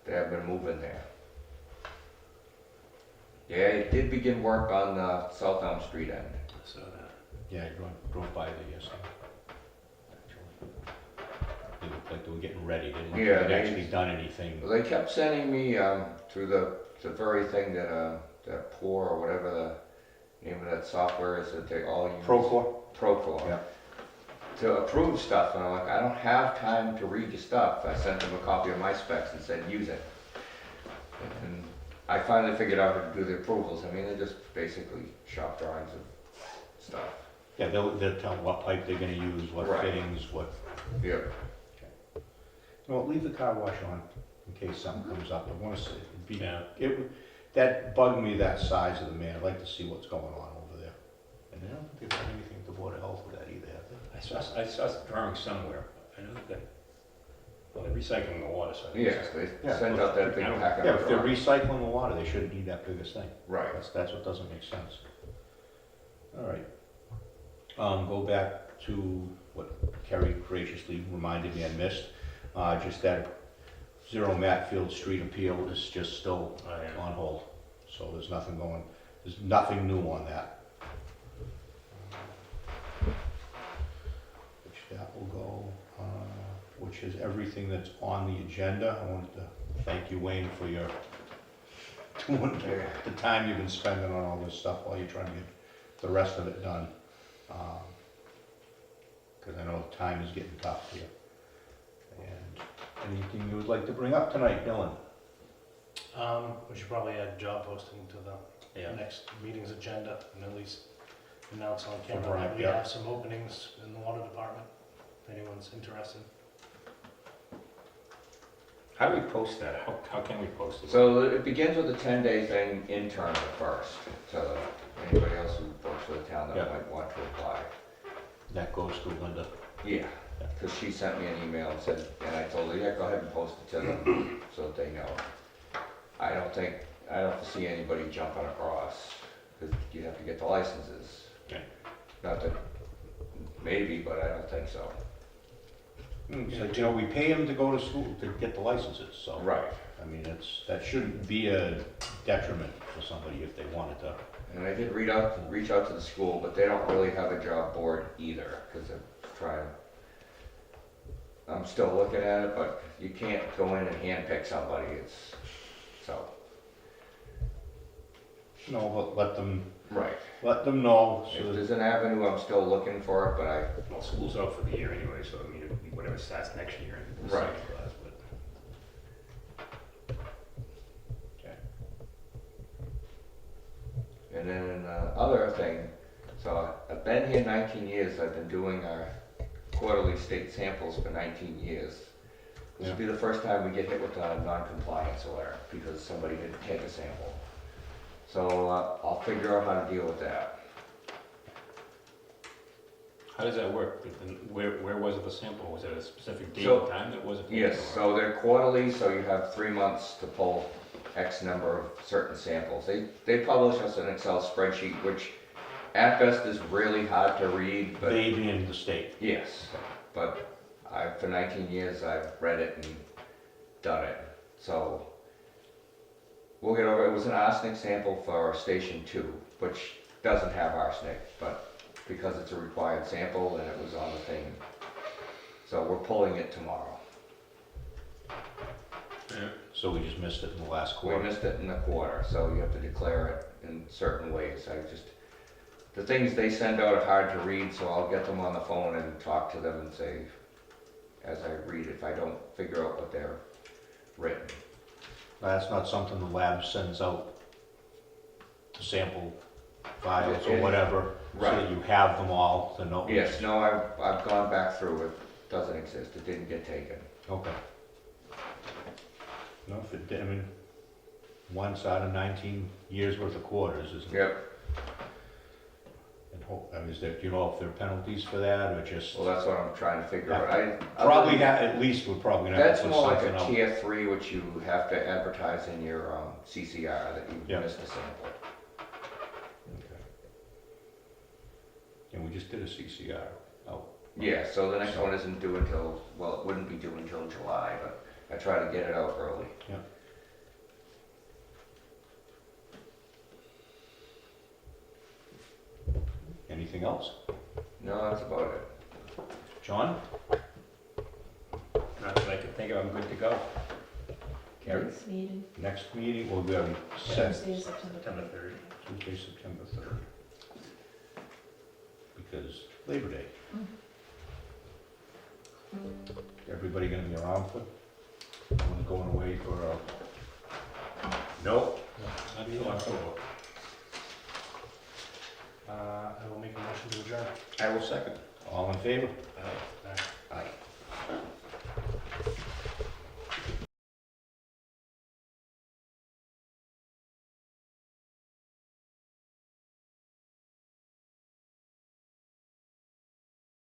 they haven't been moving there. Yeah, it did begin work on the South Elm Street end. So that. Yeah, I drove by there yesterday. Actually. They looked like they were getting ready, they didn't think Yeah, they'd they- actually done anything. Well, they kept sending me through the very thing that Pour or whatever the name of that software is that they all use. Procore? Procore. Yeah. To approve stuff, and I'm like, I don't have time to read your stuff. I sent them a copy of my specs and said, use it. And I finally figured out how to do the approvals. I mean, they're just basically shop drawings of stuff. Yeah, they'll tell what pipe they're gonna use, what Right. fittings, what, Yep. well, leave the car wash on in case something comes up. I wanna see, Yeah. that bugged me, that size of the man. I'd like to see what's going on over there. And I don't think they've done anything to Board of Health with that either, have they? I saw a drawing somewhere. I know that well, they're recycling the water, so I think Yes, they Yeah. send out that big packet Yeah, of if they're drawings. recycling the water, they shouldn't need that biggest thing. Right. That's what doesn't make sense. All right. Go back to what Kerry graciously reminded me I missed. Just that Zero Matfield Street appeal is just still Oh, yeah. on hold. So there's nothing new on that. Which that will go, which is everything that's on the agenda. I wanted to thank you, Wayne, for your, the time you've been spending on all this stuff while you're trying to get the rest of it done. Because I know time is getting tough here. And anything you would like to bring up tonight, Dylan? We should probably add job posting to the next meeting's agenda and at least announce on camera Right, that we yeah. have some openings in the water department, if anyone's interested. How do we post that? How can we post it? So it begins with a 10-day thing internal first, so anybody else who works for the town that Yeah. might want to apply. That goes to Linda. Yeah, because she sent me an email and said, and I told her, yeah, go ahead and post it to them so that they know. I don't see anybody jumping across, because you have to get the licenses. Okay. Not that, maybe, but I don't think so. So, we pay them to go to school to get the licenses, so. Right. I mean, that shouldn't be a detriment for somebody if they wanted to. And I did reach out to the school, but they don't really have a job board either, because they're trying. I'm still looking at it, but you can't go in and handpick somebody, so. No, but let them know. If So that, there's an avenue, I'm still looking for it, but Well, school's out for the year anyway, so I mean, whatever starts next year. in the Right. science class, but- and then other thing, so I've been here 19 years, I've been doing our quarterly state samples for 19 years. This will be the first time we get hit with a non-compliance alert, because somebody didn't take a sample. So I'll figure out how to deal with that. How does that work? Where was it the sample? Was it a specific date So- and time that was it? Yes, so they're quarterly, so you have 3 months to pull X number of certain samples. They publish us an Excel spreadsheet, which at best is really hard to read, but they being the state. yes, but for 19 years, I've read it and done it. So we'll get over, it was an arsenic sample for Station 2, which doesn't have arsenic, but because it's a required sample and it was on the thing. So we're pulling it tomorrow. Yeah. So we just missed it in the last We quarter. missed it in the quarter, so you have to declare it in certain ways. The things they send out are hard to read, so I'll get them on the phone and talk to them and say, as I read, if I don't figure out what they're written. That's not something the lab sends out to sample files or Yeah. whatever, so Right. that you have them all to know. Yes, no, I've gone back through it, doesn't exist, it didn't get taken. Okay. No, if it did, I mean, once out of 19 years worth of quarters, isn't it? Yep, And hope, I mean, do you know if there are penalties for that, or just? well, that's what I'm trying to figure out. Probably at least we're probably gonna have That's to put more like something a out. tier 3, which you have to advertise in your CCR that you Yeah. missed a sample. Okay. And we just did a CCR. Oh, Yeah, so the next one isn't due until, well, it wouldn't be due until July, but I try to get it out early. anything else? No, that's about it. John? Not that I can think of, I'm good to go. Carrie? Next meeting, Next meeting, will be on Thursday, September September 3rd. 3rd. Tuesday, September 3rd. Because Labor Day. Everybody gonna be around for, someone going away for, Nope. Not till October. I will make a motion to adjourn. I will second. all in favor? Aye.